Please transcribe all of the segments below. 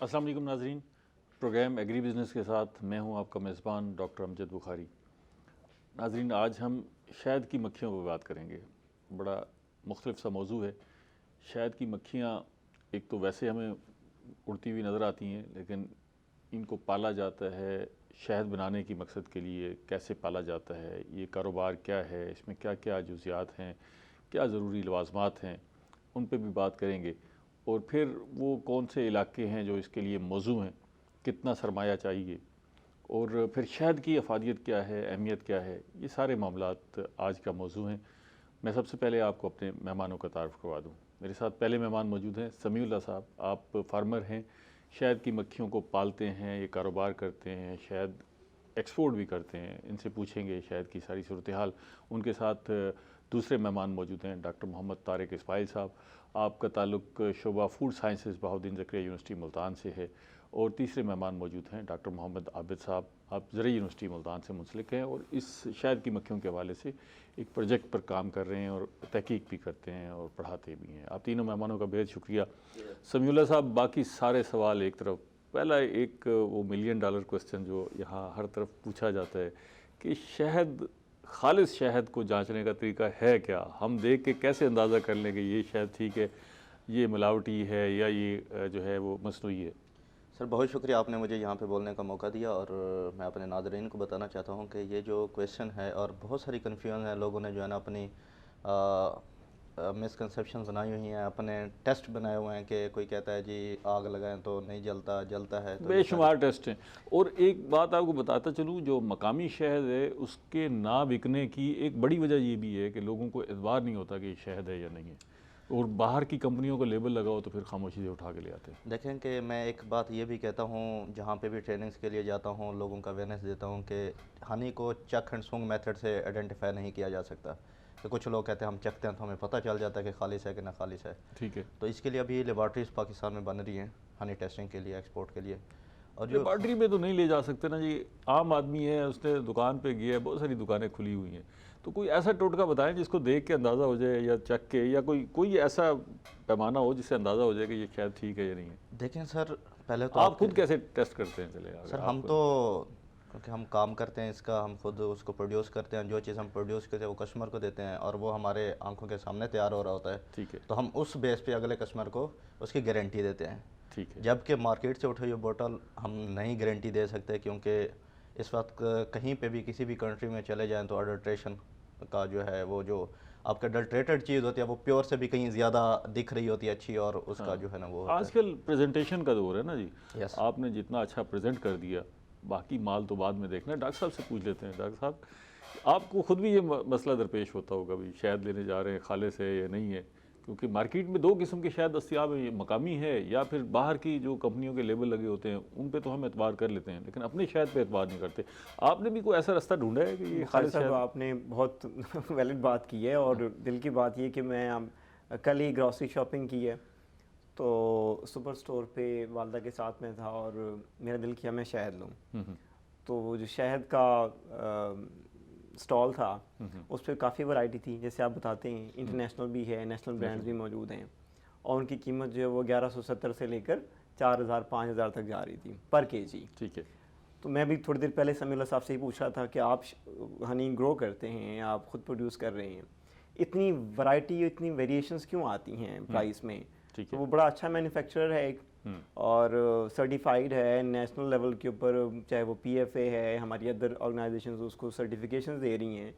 अस्सलाम वालेकुम नाज़रीन। प्रोग्राम एग्री बिज़नेस के साथ मैं हूं आपका मेज़बान डॉक्टर अमजद बुखारी। नाज़रीन, आज हम शहद की मक्खियों पर बात करेंगे। बड़ा मुख्तलिफ सा मौजू है। शहद की मक्खियाँ एक तो वैसे हमें उड़ती हुई नज़र आती हैं, लेकिन इनको पाला जाता है शहद बनाने की मकसद के लिए। कैसे पाला जाता है, ये कारोबार क्या है, इसमें क्या क्या जुज़ियात हैं, क्या ज़रूरी लवाज़मात हैं, उन पर भी बात करेंगे। और फिर वो कौन से इलाके हैं जो इसके लिए मौजू हैं, कितना सरमाया चाहिए, और फिर शहद की अफादियत क्या है, अहमियत क्या है, ये सारे मामलात आज का मौजू हैं। मैं सबसे पहले आपको अपने मेहमानों का तारुफ करवा दूँ। मेरे साथ पहले मेहमान मौजूद हैं समीउल्लाह साहब। आप फार्मर हैं, शहद की मक्खियों को पालते हैं, ये कारोबार करते हैं, शहद एक्सपोर्ट भी करते हैं। इनसे पूछेंगे शहद की सारी सूरत हाल। उनके साथ दूसरे मेहमान मौजूद हैं डॉक्टर मोहम्मद तारिक इस्माइल साहब। आपका ताल्लुक शोबा food sciences Bahauddin Zakariya university Multan से है। और तीसरे मेहमान मौजूद हैं डॉक्टर मोहम्मद आबिद साहब। आप ज़रई यूनिवर्सिटी मुल्तान से मुंसलिक हैं और इस शहद की मक्खियों के हवाले से एक प्रोजेक्ट पर काम कर रहे हैं और तहकीक भी करते हैं और पढ़ाते भी हैं। आप तीनों मेहमानों का बेहद शुक्रिया। समीउल्लाह साहब, बाकी सारे सवाल एक तरफ, पहला एक वो $1 मिलियन क्वेश्चन जो यहाँ हर तरफ पूछा जाता है कि शहद, खालिस शहद को जांचने का तरीका है क्या? हम देख के कैसे अंदाज़ा कर लें कि ये शहद ठीक है, ये मिलावटी है, या ये जो है वो मसनूई है? सर, बहुत शुक्रिया आपने मुझे यहाँ पे बोलने का मौका दिया। और मैं अपने नाज़रीन को बताना चाहता हूँ कि ये जो क्वेश्चन है और बहुत सारी कन्फ्यूजन है, लोगों ने जो है ना अपनी मिसकंसेप्शन बनाई हुई हैं, अपने टेस्ट बनाए हुए हैं कि कोई कहता है जी आग लगाएं तो नहीं जलता, जलता है। तो ये सारे बेशुमार टेस्ट हैं। और एक बात आपको बताता चलूँ, जो मकामी शहद है उसके ना बिकने की एक बड़ी वजह ये भी है कि लोगों को एतबार नहीं होता कि ये शहद है या नहीं है, और बाहर की कंपनियों को लेबल लगाओ तो फिर खामोशी से उठा के ले आते हैं। देखें कि मैं एक बात ये भी कहता हूँ, जहाँ पे भी ट्रेनिंग्स के लिए जाता हूँ, लोगों का अवेयरनेस देता हूँ कि हनी को चक एंड सूंघ मेथड से आइडेंटिफाई नहीं किया जा सकता। तो कुछ लोग कहते हैं हम चखते हैं तो हमें पता चल जाता है कि खालिश है कि ना खालिश है। ठीक है। तो इसके लिए अभी लेबॉर्ट्रीज पाकिस्तान में बन रही हैं हनी टेस्टिंग के लिए, एक्सपोर्ट के लिए। और जो लेबॉर्ट्री में तो नहीं ले जा सकते ना जी। आम आदमी है, उसने दुकान पे गया है, बहुत सारी दुकानें खुली हुई हैं, तो कोई ऐसा टोटका बताएं जिसको देख के अंदाज़ा हो जाए, या चख के, या कोई कोई ऐसा पैमाना हो जिससे अंदाज़ा हो जाए कि ये शायद ठीक है या नहीं है। देखें सर, पहले तो आप आपके खुद कैसे टेस्ट करते हैं? चले सर, अगर हम आप तो क्योंकि हम काम करते हैं इसका, हम खुद उसको प्रोड्यूस करते हैं। जो चीज़ हम प्रोड्यूस करते हैं वो कस्टमर को देते हैं और वो हमारे आंखों के सामने तैयार हो रहा होता है। ठीक है। तो हम उस बेस पे अगले कस्टमर को उसकी गारंटी देते हैं। ठीक है। जबकि मार्केट से उठी हुई बोतल हम नहीं गारंटी दे सकते, क्योंकि इस वक्त कहीं पे भी किसी भी कंट्री में चले जाएं तो अडल्ट्रेशन का जो है, वो जो आपका अडल्ट्रेटेड चीज़ होती है वो प्योर से भी कहीं ज़्यादा दिख रही होती है अच्छी, और उसका जो है ना वो होता आजकल प्रेजेंटेशन का दौर है ना जी। है। यस। आपने जितना अच्छा प्रेजेंट कर दिया, बाकी माल तो बाद में देखना है। डॉक्टर साहब से पूछ लेते हैं। डॉक्टर साहब, आपको खुद भी ये मसला दरपेश होता होगा भी, शहद लेने जा रहे हैं, खालिस है या नहीं है? क्योंकि मार्केट में दो किस्म के शहद दस्तियाब हैं, ये मकामी है या फिर बाहर की जो कंपनियों के लेबल लगे होते हैं उन पे तो हम एतबार कर लेते हैं, लेकिन अपने शहद पे एतबार नहीं करते। आपने भी कोई ऐसा रास्ता ढूंढा है कि ये खालिस साहब, शहद? आपने बहुत वैलिड बात की है। और दिल की बात ये कि मैं कल ही ग्रॉसरी शॉपिंग की है, तो सुपर स्टोर पे वालदा के साथ में था और मेरा दिल किया मैं शहद लूँ। तो वो जो शहद का स्टॉल था उस पर काफ़ी वैरायटी थी, जैसे आप बताते हैं इंटरनेशनल भी है, नेशनल ब्रांड्स भी मौजूद हैं, और उनकी कीमत जो है वो 1170 से लेकर 4000 5000 तक जा रही थी पर केजी। ठीक है। तो मैं भी थोड़ी देर पहले समीउल्लाह साहब से ही पूछ रहा था कि आप हनी ग्रो करते हैं, आप खुद प्रोड्यूस कर रहे हैं, इतनी वैरायटी, इतनी वेरिएशंस क्यों आती हैं प्राइस में? ठीक तो है। वो बड़ा अच्छा मैन्युफैक्चरर है एक, और सर्टिफाइड है नेशनल लेवल के ऊपर, चाहे वो PFA है, हमारी अदर ऑर्गेनाइजेशंस उसको सर्टिफिकेशन दे रही हैं।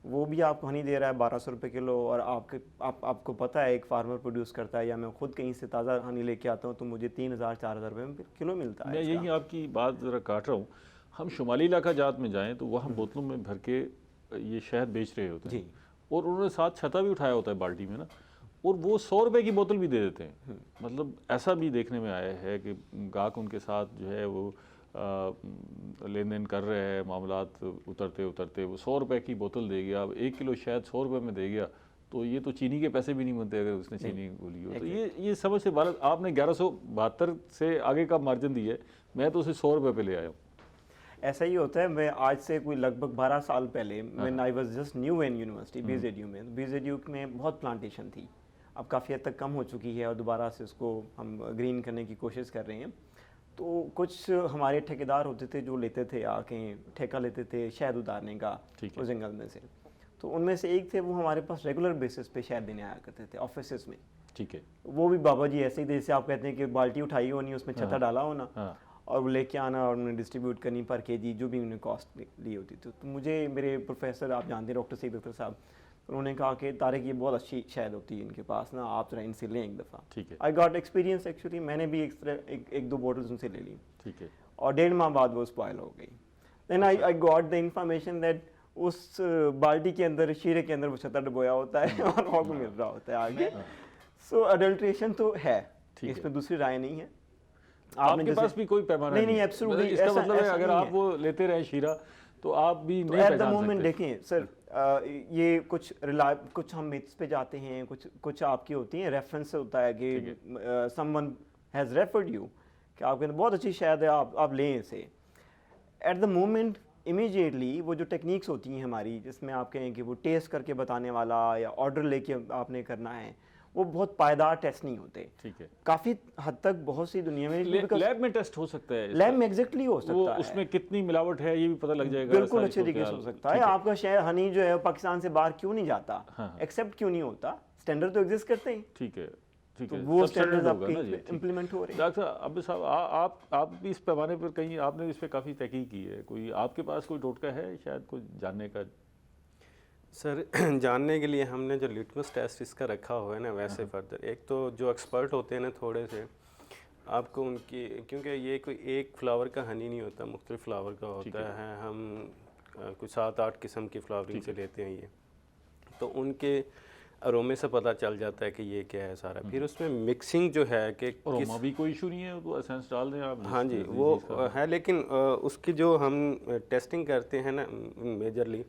वो भी आपको हनी दे रहा है 1200 रुपये किलो, और आपको पता है एक फार्मर प्रोड्यूस करता है, या मैं खुद कहीं से ताज़ा हनी लेके आता हूँ तो मुझे 3000 4000 रुपये में किलो मिलता है। मैं यही आपकी बात ज़रा काट रहा हूँ। हम शुमाली इलाका जात में जाएँ तो वहाँ बोतलों में भर के ये शहद बेच रहे होते हैं जी। और उन्होंने साथ छता भी उठाया होता है बाल्टी में ना, और वो 100 रुपये की बोतल भी दे देते हैं। मतलब ऐसा भी देखने में आया है कि गाहक उनके साथ जो है वो लेन देन कर रहे हैं, मामलात उतरते उतरते वो 100 रुपये की बोतल दे गया। अब 1 किलो शहद 100 रुपये में दे गया तो ये तो चीनी के पैसे भी नहीं बनते अगर उसने चीनी बोली हो। तो ये समझ से बाहर। आपने 1172 से आगे का मार्जिन दिया है, मैं तो उसे 100 रुपये पे ले आया हूँ। ऐसा ही होता है। मैं आज से कोई लगभग 12 साल पहले, when I was just new in university BZU में, BZU में बहुत प्लांटेशन थी, अब काफ़ी हद तक कम हो चुकी है और दोबारा से उसको हम ग्रीन करने की कोशिश कर रहे हैं। तो कुछ हमारे ठेकेदार होते थे जो लेते थे आके ठेका लेते थे शहद उतारने का ठीक है। उस जंगल में से। तो उनमें से एक थे, वो हमारे पास रेगुलर बेसिस पे शहद देने आया करते थे ऑफिस में। ठीक है। वो भी बाबा जी ऐसे ही, जैसे आप कहते हैं कि बाल्टी उठाई होनी, उसमें छत्ता डाला होना हाँ। और वो लेके आना और उन्हें डिस्ट्रीब्यूट करनी पर केजी, जो भी उन्हें कॉस्ट ली होती थी। तो मुझे मेरे प्रोफेसर, आप जानते हैं डॉक्टर सईद अख्तर साहब, उन्होंने कहा कि तारिक ये बहुत अच्छी शहद होती है इनके पास ना, आप जरा इनसे लें एक दफ़ा। ठीक है। आई गॉट एक्सपीरियंस एक्चुअली, मैंने भी एक दो बोटल्स उनसे ले ली ठीक है। और 1.5 माह बाद वो स्पॉयल हो गई। Then I got the information that उस बाल्टी के अंदर, शीरे के अंदर वो छत्ता डुबोया होता है और आपको मिल रहा होता है आगे। सो अडल्ट्रेशन तो है, इसमें दूसरी राय नहीं है। आपके पास भी कोई पैमाना नहीं, एब्सोल्युटली। इसका मतलब है अगर आप वो लेते रहे शीरा तो आप भी नहीं एट द पहचान मोमेंट सकते। देखें सर, ये कुछ हम मिथ्स पे जाते हैं, कुछ आपकी होती हैं, रेफरेंस होता है कि समवन हैज़ रेफर्ड यू कि आपके अंदर बहुत अच्छी शहद है, आप लें इसे। एट द मोमेंट इमीडिएटली वो जो टेक्निक्स होती हैं हमारी, जिसमें आप कहें कि वो टेस्ट करके बताने वाला या ऑर्डर लेके आपने करना है, वो बहुत पायदार टेस्ट नहीं होते। ठीक है। काफ़ी हद तक बहुत सी दुनिया में लैब में टेस्ट हो सकता है, लैब में एग्जैक्टली हो सकता वो है, उसमें कितनी मिलावट है ये भी पता लग जाएगा। बिल्कुल अच्छे तरीके से हो सकता है। आपका शहद हनी जो है पाकिस्तान से बाहर क्यों नहीं जाता, एक्सेप्ट क्यों नहीं होता, स्टैंडर्ड तो एग्जिस्ट करते हैं। ठीक है। ठीक तो है, वो सब standard स्टैंडर्ड होगा ना जी। आपके इम्प्लीमेंट हो रहे हैं। डॉक्टर साहब, अब्दुल साहब, आप भी इस पैमाने पर कहीं आपने इस पे काफ़ी तहकीक की है, कोई आपके पास कोई टोटका है शायद कुछ जानने का? सर जानने के लिए हमने जो लिटमस टेस्ट इसका रखा हुआ है ना, वैसे फर्दर एक तो जो एक्सपर्ट होते हैं ना थोड़े से, आपको उनकी, क्योंकि ये कोई एक फ्लावर का हनी नहीं होता, मुख्तलिफ फ्लावर का होता है। हम कुछ 7-8 किस्म की फ्लावरिंग से लेते हैं ये, तो उनके अरोमे से पता चल जाता है कि ये क्या है सारा। फिर उसमें मिक्सिंग जो है कि अरोमा भी कोई इशू नहीं है, तो एसेंस डाल दें आप। हाँ जी वो है, लेकिन उसकी जो हम टेस्टिंग करते हैं ना मेजरली,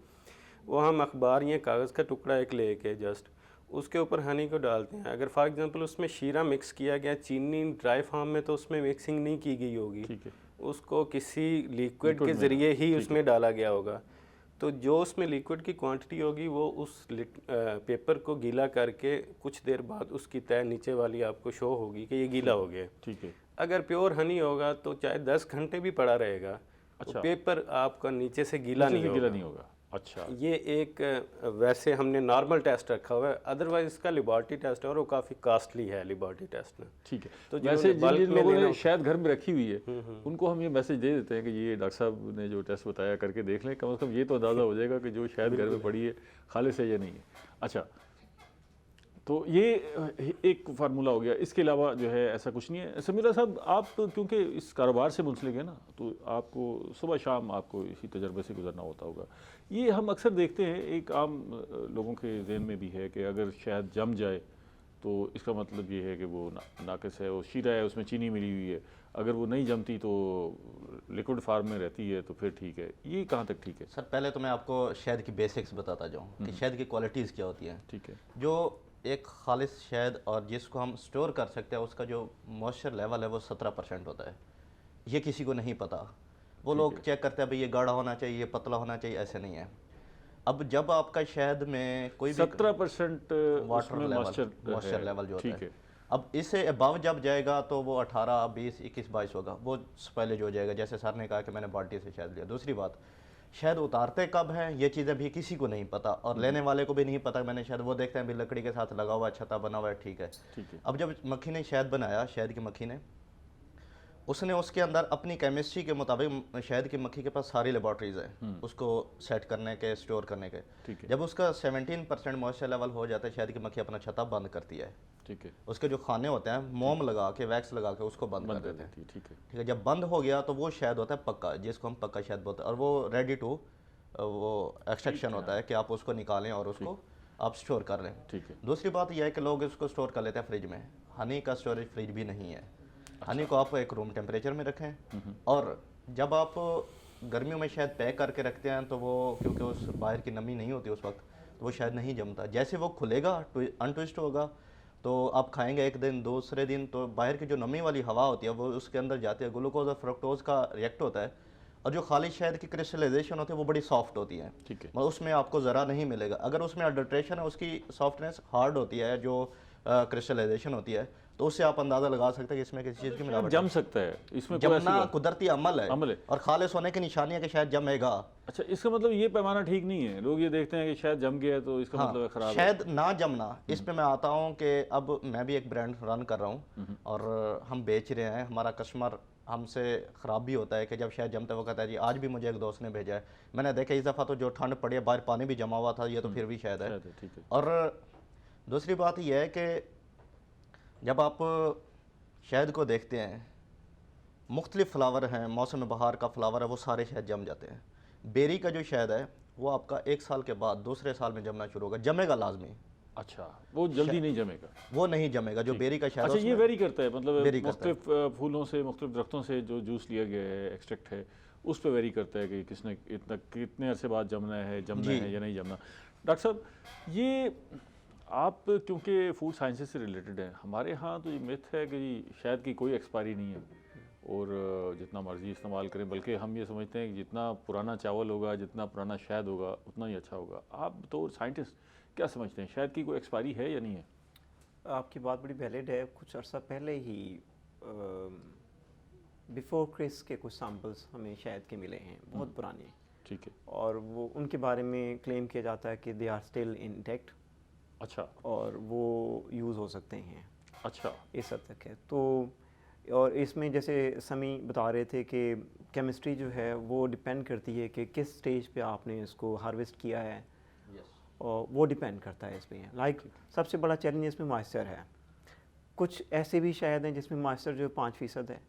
वो हम अखबार या कागज़ का टुकड़ा एक लेके जस्ट उसके ऊपर हनी को डालते हैं। अगर फॉर एग्जांपल उसमें शीरा मिक्स किया गया, चीनी ड्राई फार्म में, तो उसमें मिक्सिंग नहीं की गई होगी, ठीक है। उसको किसी लिक्विड के ज़रिए ही उसमें डाला गया होगा। तो जो उसमें लिक्विड की क्वांटिटी होगी वो उस पेपर को गीला करके कुछ देर बाद उसकी तह नीचे वाली आपको शो होगी कि ये गीला हो गया। ठीक है। अगर प्योर हनी होगा तो चाहे 10 घंटे भी पड़ा रहेगा, अच्छा, तो पेपर आपका नीचे से गीला नहीं होगा। अच्छा, ये एक वैसे हमने नॉर्मल टेस्ट रखा हुआ है, अदरवाइज इसका लेबॉर्ट्री टेस्ट है और वो काफ़ी कॉस्टली है लेबॉर्ट्री टेस्ट में। ठीक है। तो वैसे जिन लोगों ने शायद घर में रखी हुई है उनको हम ये मैसेज दे देते हैं कि ये डॉक्टर साहब ने जो टेस्ट बताया करके देख लें, कम से कम ये तो अंदाज़ा हो जाएगा कि जो शायद घर में पड़ी है खालिस है या नहीं है। अच्छा, तो ये एक फार्मूला हो गया, इसके अलावा जो है ऐसा कुछ नहीं है। समीरा साहब, आप क्योंकि इस कारोबार से मुंसलिक है ना, तो आपको सुबह शाम आपको इसी तजर्बे से गुजरना होता होगा। ये हम अक्सर देखते हैं, एक आम लोगों के जहन में भी है कि अगर शहद जम जाए तो इसका मतलब ये है कि वो नाकिस है, वो शीरा है, उसमें चीनी मिली हुई है। अगर वो नहीं जमती तो लिक्विड फार्म में रहती है तो फिर ठीक है। ये कहाँ तक ठीक है? सर पहले तो मैं आपको शहद की बेसिक्स बताता जाऊँ कि शहद की क्वालिटीज़ क्या होती हैं। ठीक है। जो एक खालिश शहद और जिसको हम स्टोर कर सकते हैं, उसका जो मॉइस्चर लेवल है वो 17% होता है। ये किसी को नहीं पता। वो लोग चेक करते हैं भाई ये गाढ़ा होना चाहिए, ये पतला होना चाहिए, ऐसे नहीं है। अब जब आपका शहद में कोई 17% वाटर मॉइस्चर लेवल जो होता है, अब इससे अबव जब जाएगा तो वो 18, 20, 21, 22 होगा, वो स्पॉइलेज हो जाएगा। जैसे सर ने कहा कि मैंने बाल्टी से शहद लिया। दूसरी बात, शहद उतारते कब हैं ये चीज़ें भी किसी को नहीं पता, और लेने वाले को भी नहीं पता। मैंने शहद, वो देखते हैं भी लकड़ी के साथ लगा हुआ है, छत्ता बना हुआ है, ठीक है। अब जब मक्खी ने शहद बनाया, शहद की मक्खी ने, उसने उसके अंदर अपनी केमिस्ट्री के मुताबिक, शहद की मक्खी के पास सारी लेबॉर्ट्रीज हैं उसको सेट करने के, स्टोर करने के। जब उसका 17% मॉइस्चर लेवल हो जाता है, शहद की मक्खी अपना छत्ता बंद करती है। ठीक है। उसके जो खाने होते हैं मोम लगा के, वैक्स लगा के उसको बंद कर देते हैं। ठीक है। जब बंद हो गया तो वो शहद होता है पक्का, जिसको हम पक्का शहद बोलते हैं, और वो रेडी टू वो एक्सट्रैक्शन होता है कि आप उसको निकालें और उसको आप स्टोर कर लें। ठीक है। दूसरी बात यह है कि लोग इसको स्टोर कर लेते हैं फ्रिज में। हनी का स्टोरेज फ्रिज भी नहीं है। हनी को आप एक रूम टेम्परेचर में रखें, और जब आप गर्मियों में शहद पैक करके रखते हैं तो वो, क्योंकि उस बाहर की नमी नहीं होती उस वक्त, तो वो शहद नहीं जमता। जैसे वो खुलेगा, अनट्विस्ट होगा, तो आप खाएंगे एक दिन, दूसरे दिन तो बाहर की जो नमी वाली हवा होती है वो उसके अंदर जाती है, ग्लूकोज और फ्रक्टोज का रिएक्ट होता है, और जो खाली शहद की क्रिस्टलाइजेशन होती है वो बड़ी सॉफ्ट होती है। ठीक है। उसमें आपको ज़रा नहीं मिलेगा। अगर उसमें अडल्ट्रेशन है, उसकी सॉफ्टनेस हार्ड होती है, जो क्रिस्टलाइजेशन होती है, तो उससे आप अंदाज़ा लगा सकते हैं कि इसमें किसी चीज़ की मिलावट जम सकता है, इसमें कोई ऐसी जमना बात- कुदरती अमल अमल है है। और खालिस होने की निशानी है कि शायद जमेगा। अच्छा, इसका मतलब ये पैमाना ठीक नहीं है, लोग ये देखते हैं कि शायद जम गया है तो इसका हाँ, मतलब है खराब है। शायद ना जमना। इस पे मैं आता हूँ कि अब मैं भी एक ब्रांड रन कर रहा हूँ और हम बेच रहे हैं, हमारा कस्टमर हमसे ख़राब भी होता है कि जब शायद जमते वो कहता है जी आज भी मुझे एक दोस्त ने भेजा है, मैंने देखा इस दफ़ा तो जो ठंड पड़ी है बाहर पानी भी जमा हुआ था, ये तो फिर भी शायद है। शायद है, ठीक है। और दूसरी बात यह है कि जब आप शहद को देखते हैं, मुख्तलिफ फ्लावर हैं, मौसम बहार का फ्लावर है, वो सारे शहद जम जाते हैं। बेरी का जो शहद है वो आपका 1 साल के बाद दूसरे साल में जमना शुरू होगा, जमेगा लाजमी, अच्छा, वो जल्दी नहीं जमेगा। वो नहीं जमेगा जो बेरी का शहद अच्छा, है ये उसमें- वेरी करता है, मतलब वेरी करता है। मुख्तलिफ फूलों से, मुख्तलिफ दरख्तों से जो जूस लिया गया है, एक्सट्रैक्ट है, उस पर वेरी करता है कि किसने इतना कितने अरसे बाद जमना है या नहीं जमना। डॉक्टर साहब, ये आप क्योंकि फूड साइंसेस से रिलेटेड हैं, हमारे यहाँ तो ये मिथ है कि शायद की कोई एक्सपायरी नहीं है और जितना मर्ज़ी इस्तेमाल करें, बल्कि हम ये समझते हैं कि जितना पुराना चावल होगा, जितना पुराना शहद होगा, उतना ही अच्छा होगा। आप तो साइंटिस्ट क्या समझते हैं, शहद की कोई एक्सपायरी है या नहीं है? आपकी बात बड़ी वैलिड है। कुछ अर्सा पहले ही बिफोर क्रिस के कुछ सैम्पल्स हमें शहद के मिले हैं, बहुत पुराने, ठीक है। और वो उनके बारे में क्लेम किया जाता है कि दे आर स्टिल इंटैक्ट अच्छा और वो यूज़ हो सकते हैं, अच्छा, इस हद तक है। तो और इसमें जैसे समी बता रहे थे कि केमिस्ट्री जो है वो डिपेंड करती है कि किस स्टेज पे आपने इसको हार्वेस्ट किया है, और वो डिपेंड करता है इसमें। लाइक सबसे बड़ा चैलेंज इसमें मॉइस्चर है। कुछ ऐसे भी शहद हैं जिसमें मॉइस्चर जो 5% है,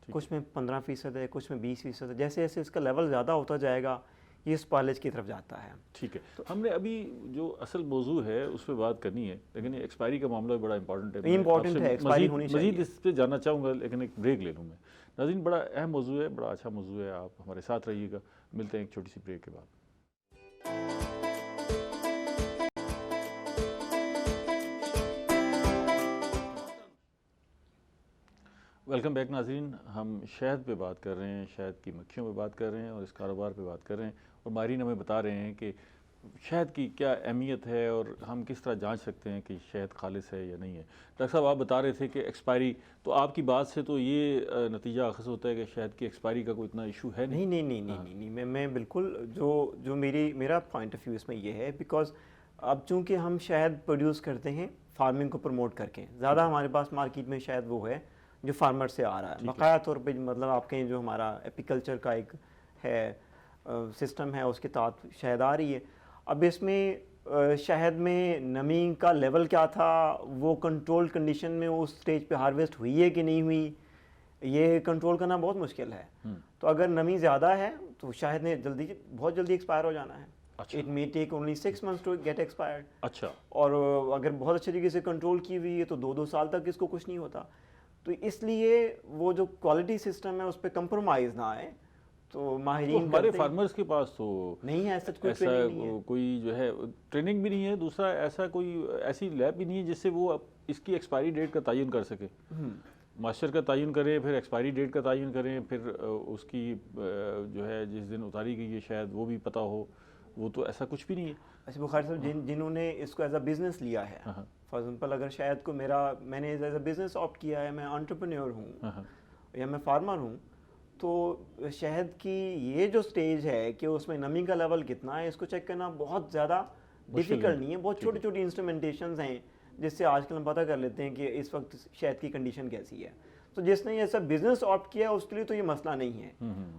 कुछ में 15% है, कुछ में 20% है। जैसे जैसे इसका लेवल ज़्यादा होता जाएगा ये स्पॉलेज की तरफ जाता है। ठीक है। तो हमने अभी जो असल मौजू है उस पर बात करनी है, लेकिन ये एक्सपायरी का मामला भी बड़ा इंपॉर्टेंट है। Important है, expiry होनी चाहिए। मज़ीद इस पर जानना चाहूँगा, लेकिन एक ब्रेक ले लूँ मैं। नाज़रीन, बड़ा अहम मौजू है, बड़ा अच्छा मौजू है, आप हमारे साथ रहिएगा। मिलते हैं एक छोटी सी ब्रेक के बाद। वेलकम बैक नाज़रीन। हम शहद पे बात कर रहे हैं, शहद की मक्खियों पे बात कर रहे हैं और इस कारोबार पे बात कर रहे हैं, और माहिरीन हमें बता रहे हैं कि शहद की क्या अहमियत है और हम किस तरह जांच सकते हैं कि शहद खालिस है या नहीं है। डॉक्टर साहब, आप बता रहे थे कि एक्सपायरी, तो आपकी बात से तो ये नतीजा अखज़ होता है कि शहद की एक्सपायरी का कोई इतना इशू है नहीं। नहीं, मैं बिल्कुल जो मेरा पॉइंट ऑफ व्यू इसमें ये है, बिकॉज अब चूंकि हम शहद प्रोड्यूस करते हैं फार्मिंग को प्रमोट करके, ज़्यादा हमारे पास मार्केट में शायद वो है जो फार्मर से आ रहा है बकाया तौर पे, मतलब आपके जो हमारा एपिकल्चर का एक है सिस्टम है उसके तहत शहद आ रही है। अब इसमें शहद में नमी का लेवल क्या था, वो कंट्रोल कंडीशन में उस स्टेज पे हार्वेस्ट हुई है कि नहीं हुई, ये कंट्रोल करना बहुत मुश्किल है। तो अगर नमी ज़्यादा है तो शहद ने बहुत जल्दी एक्सपायर हो जाना है। अच्छा। It may take only 6 months to get expired. अच्छा। और अगर बहुत अच्छे तरीके से कंट्रोल की हुई है तो 2-2 साल तक इसको कुछ नहीं होता। तो इसलिए वो जो क्वालिटी सिस्टम है उस पर कंप्रोमाइज़ ना आए, तो माहिरीन तो हमारे फार्मर्स के पास तो नहीं है ऐसा कोई ऐसा ट्रेनिंग नहीं है। कोई जो है ट्रेनिंग भी नहीं है, दूसरा ऐसा कोई ऐसी लैब भी नहीं है जिससे वो इसकी एक्सपायरी डेट का तयन कर सके। मास्टर का तयन करें, फिर एक्सपायरी डेट का तयन करें, फिर उसकी जो है जिस दिन उतारी गई है शायद वो भी पता हो, वो तो ऐसा कुछ भी नहीं है। अच्छा बुखारी साहब, जिन्होंने इसको एज अ बिज़नेस लिया है, फॉर एग्जांपल अगर शायद को मैंने एज अ बिज़नेस ऑप्ट किया है, मैं एंटरप्रेन्योर हूँ या मैं फार्मर हूँ, तो शहद की ये जो स्टेज है कि उसमें नमी का लेवल कितना है, इसको चेक करना बहुत ज़्यादा डिफ़िकल्ट नहीं है। बहुत छोटी छोटी इंस्ट्रूमेंटेशंस हैं जिससे आजकल हम पता कर लेते हैं कि इस वक्त शहद की कंडीशन कैसी है। तो जिसने ये सब बिजनेस ऑप्ट किया उसके लिए तो ये मसला नहीं है,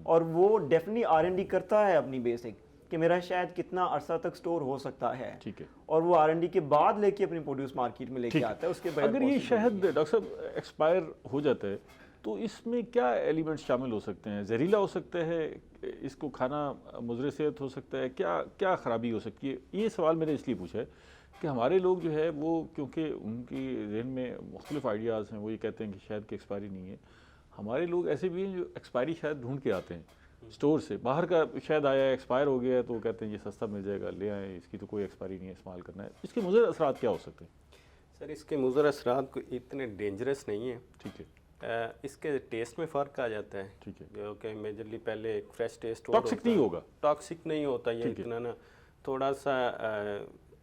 और वो डेफिनेटली R&D करता है अपनी बेसिक कि मेरा शायद कितना अरसा तक स्टोर हो सकता है, ठीक है, और वो R&D के बाद लेके अपनी प्रोड्यूस मार्केट में लेके आता है। उसके बाद अगर ये शहद डॉक्टर साहब एक्सपायर हो जाता है तो इसमें क्या एलिमेंट्स शामिल हो सकते हैं? जहरीला हो सकता है, इसको खाना मुज़र सेहत हो सकता है, क्या क्या ख़राबी हो सकती है? ये सवाल मैंने इसलिए पूछा है कि हमारे लोग जो है वो, क्योंकि उनकी जहन में मुख्तलिफ आइडियाज़ हैं, वो ये कहते हैं कि शहद की एक्सपायरी नहीं है। हमारे लोग ऐसे भी हैं जो एक्सपायरी शहद ढूंढ के आते हैं स्टोर से, बाहर का शहद आया एक्सपायर हो गया है तो वो कहते हैं ये सस्ता मिल जाएगा, ले आएँ, इसकी तो कोई एक्सपायरी नहीं है, इस्तेमाल करना है। इसके मुज़र असरात क्या हो सकते हैं? सर, इसके मुज़र असरात को इतने डेंजरस नहीं है। ठीक है, इसके टेस्ट में फ़र्क आ जाता है। ठीक है, जो कि मेजरली पहले एक फ्रेश टेस्ट टॉक्सिक नहीं होगा, टॉक्सिक नहीं होता ये इतना ना, थोड़ा सा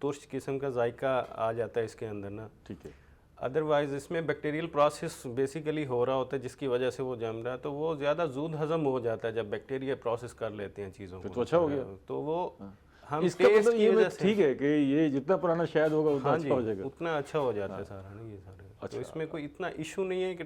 तुर्श किस्म का जायका आ जाता है इसके अंदर ना। ठीक है, अदरवाइज़ इसमें बैक्टीरियल प्रोसेस बेसिकली हो रहा होता है जिसकी वजह से वो जम रहा है, तो वो ज़्यादा जूद हज़म हो जाता है जब बैक्टीरिया प्रोसेस कर लेते हैं चीज़ों को। तो अच्छा हो गया। तो वो हम इसका टेस्ट मतलब की ये वजह बात से ठीक है कि ये जितना पुराना शायद होगा उतना हाँ अच्छा जी, हो जाएगा। उतना अच्छा हो जाता है सारा ना ये सारे। तो इसमें कोई इतना इशू नहीं है कि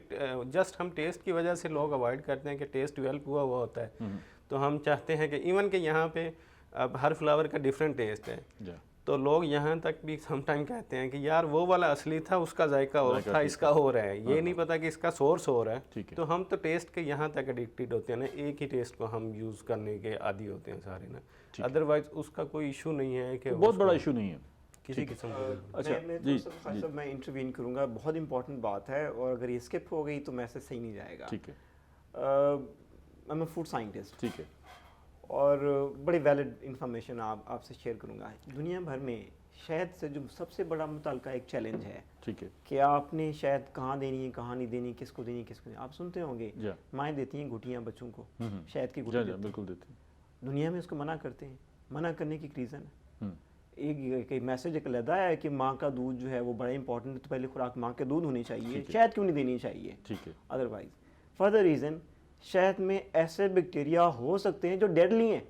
जस्ट हम टेस्ट की वजह से लोग अवॉइड करते हैं कि टेस्ट डेवलप हुआ हुआ होता है। तो हम चाहते हैं कि इवन के यहाँ पे अब हर फ्लावर का डिफरेंट टेस्ट है, जा। तो लोग यहाँ तक भी समटाइम कहते हैं कि यार वो वाला असली था, उसका जायका और था, इसका हो रहा है, ये नहीं पता कि इसका सोर्स हो रहा है। तो हम तो टेस्ट के यहाँ तक एडिक्टेड होते हैं ना, एक ही टेस्ट को हम यूज़ करने के आदी होते हैं सारे ना। अदरवाइज उसका कोई इशू नहीं है कि बहुत बड़ा इशू नहीं है किसी किस्म का। अच्छा जी, मैं इंटरवीन करूँगा, बहुत इंपॉर्टेंट बात है, और अगर ये स्किप हो गई तो मैसेज सही नहीं जाएगा। ठीक है। मैं फूड साइंटिस्ट, ठीक है, और बड़ी वैलिड इंफॉर्मेशन आपसे शेयर करूँगा। दुनिया भर में शहद से जो सबसे बड़ा मुतल्लिका एक चैलेंज है, ठीक है, कि आपने शहद कहाँ देनी है, कहाँ नहीं देनी, किसको देनी, किसको नहीं। आप सुनते होंगे माएँ देती हैं घुटियाँ बच्चों को, शहद की घुटी बिल्कुल देती हैं। दुनिया में उसको मना करते हैं। मना करने की रीज़न है एक मैसेज एक लदा है कि माँ का दूध जो है वो बड़ा इंपॉर्टेंट है, तो पहले खुराक माँ के दूध होनी चाहिए, शहद क्यों नहीं देनी चाहिए। ठीक है। अदरवाइज फर्दर रीज़न, शहद में ऐसे बैक्टीरिया हो सकते हैं जो डेडली हैं।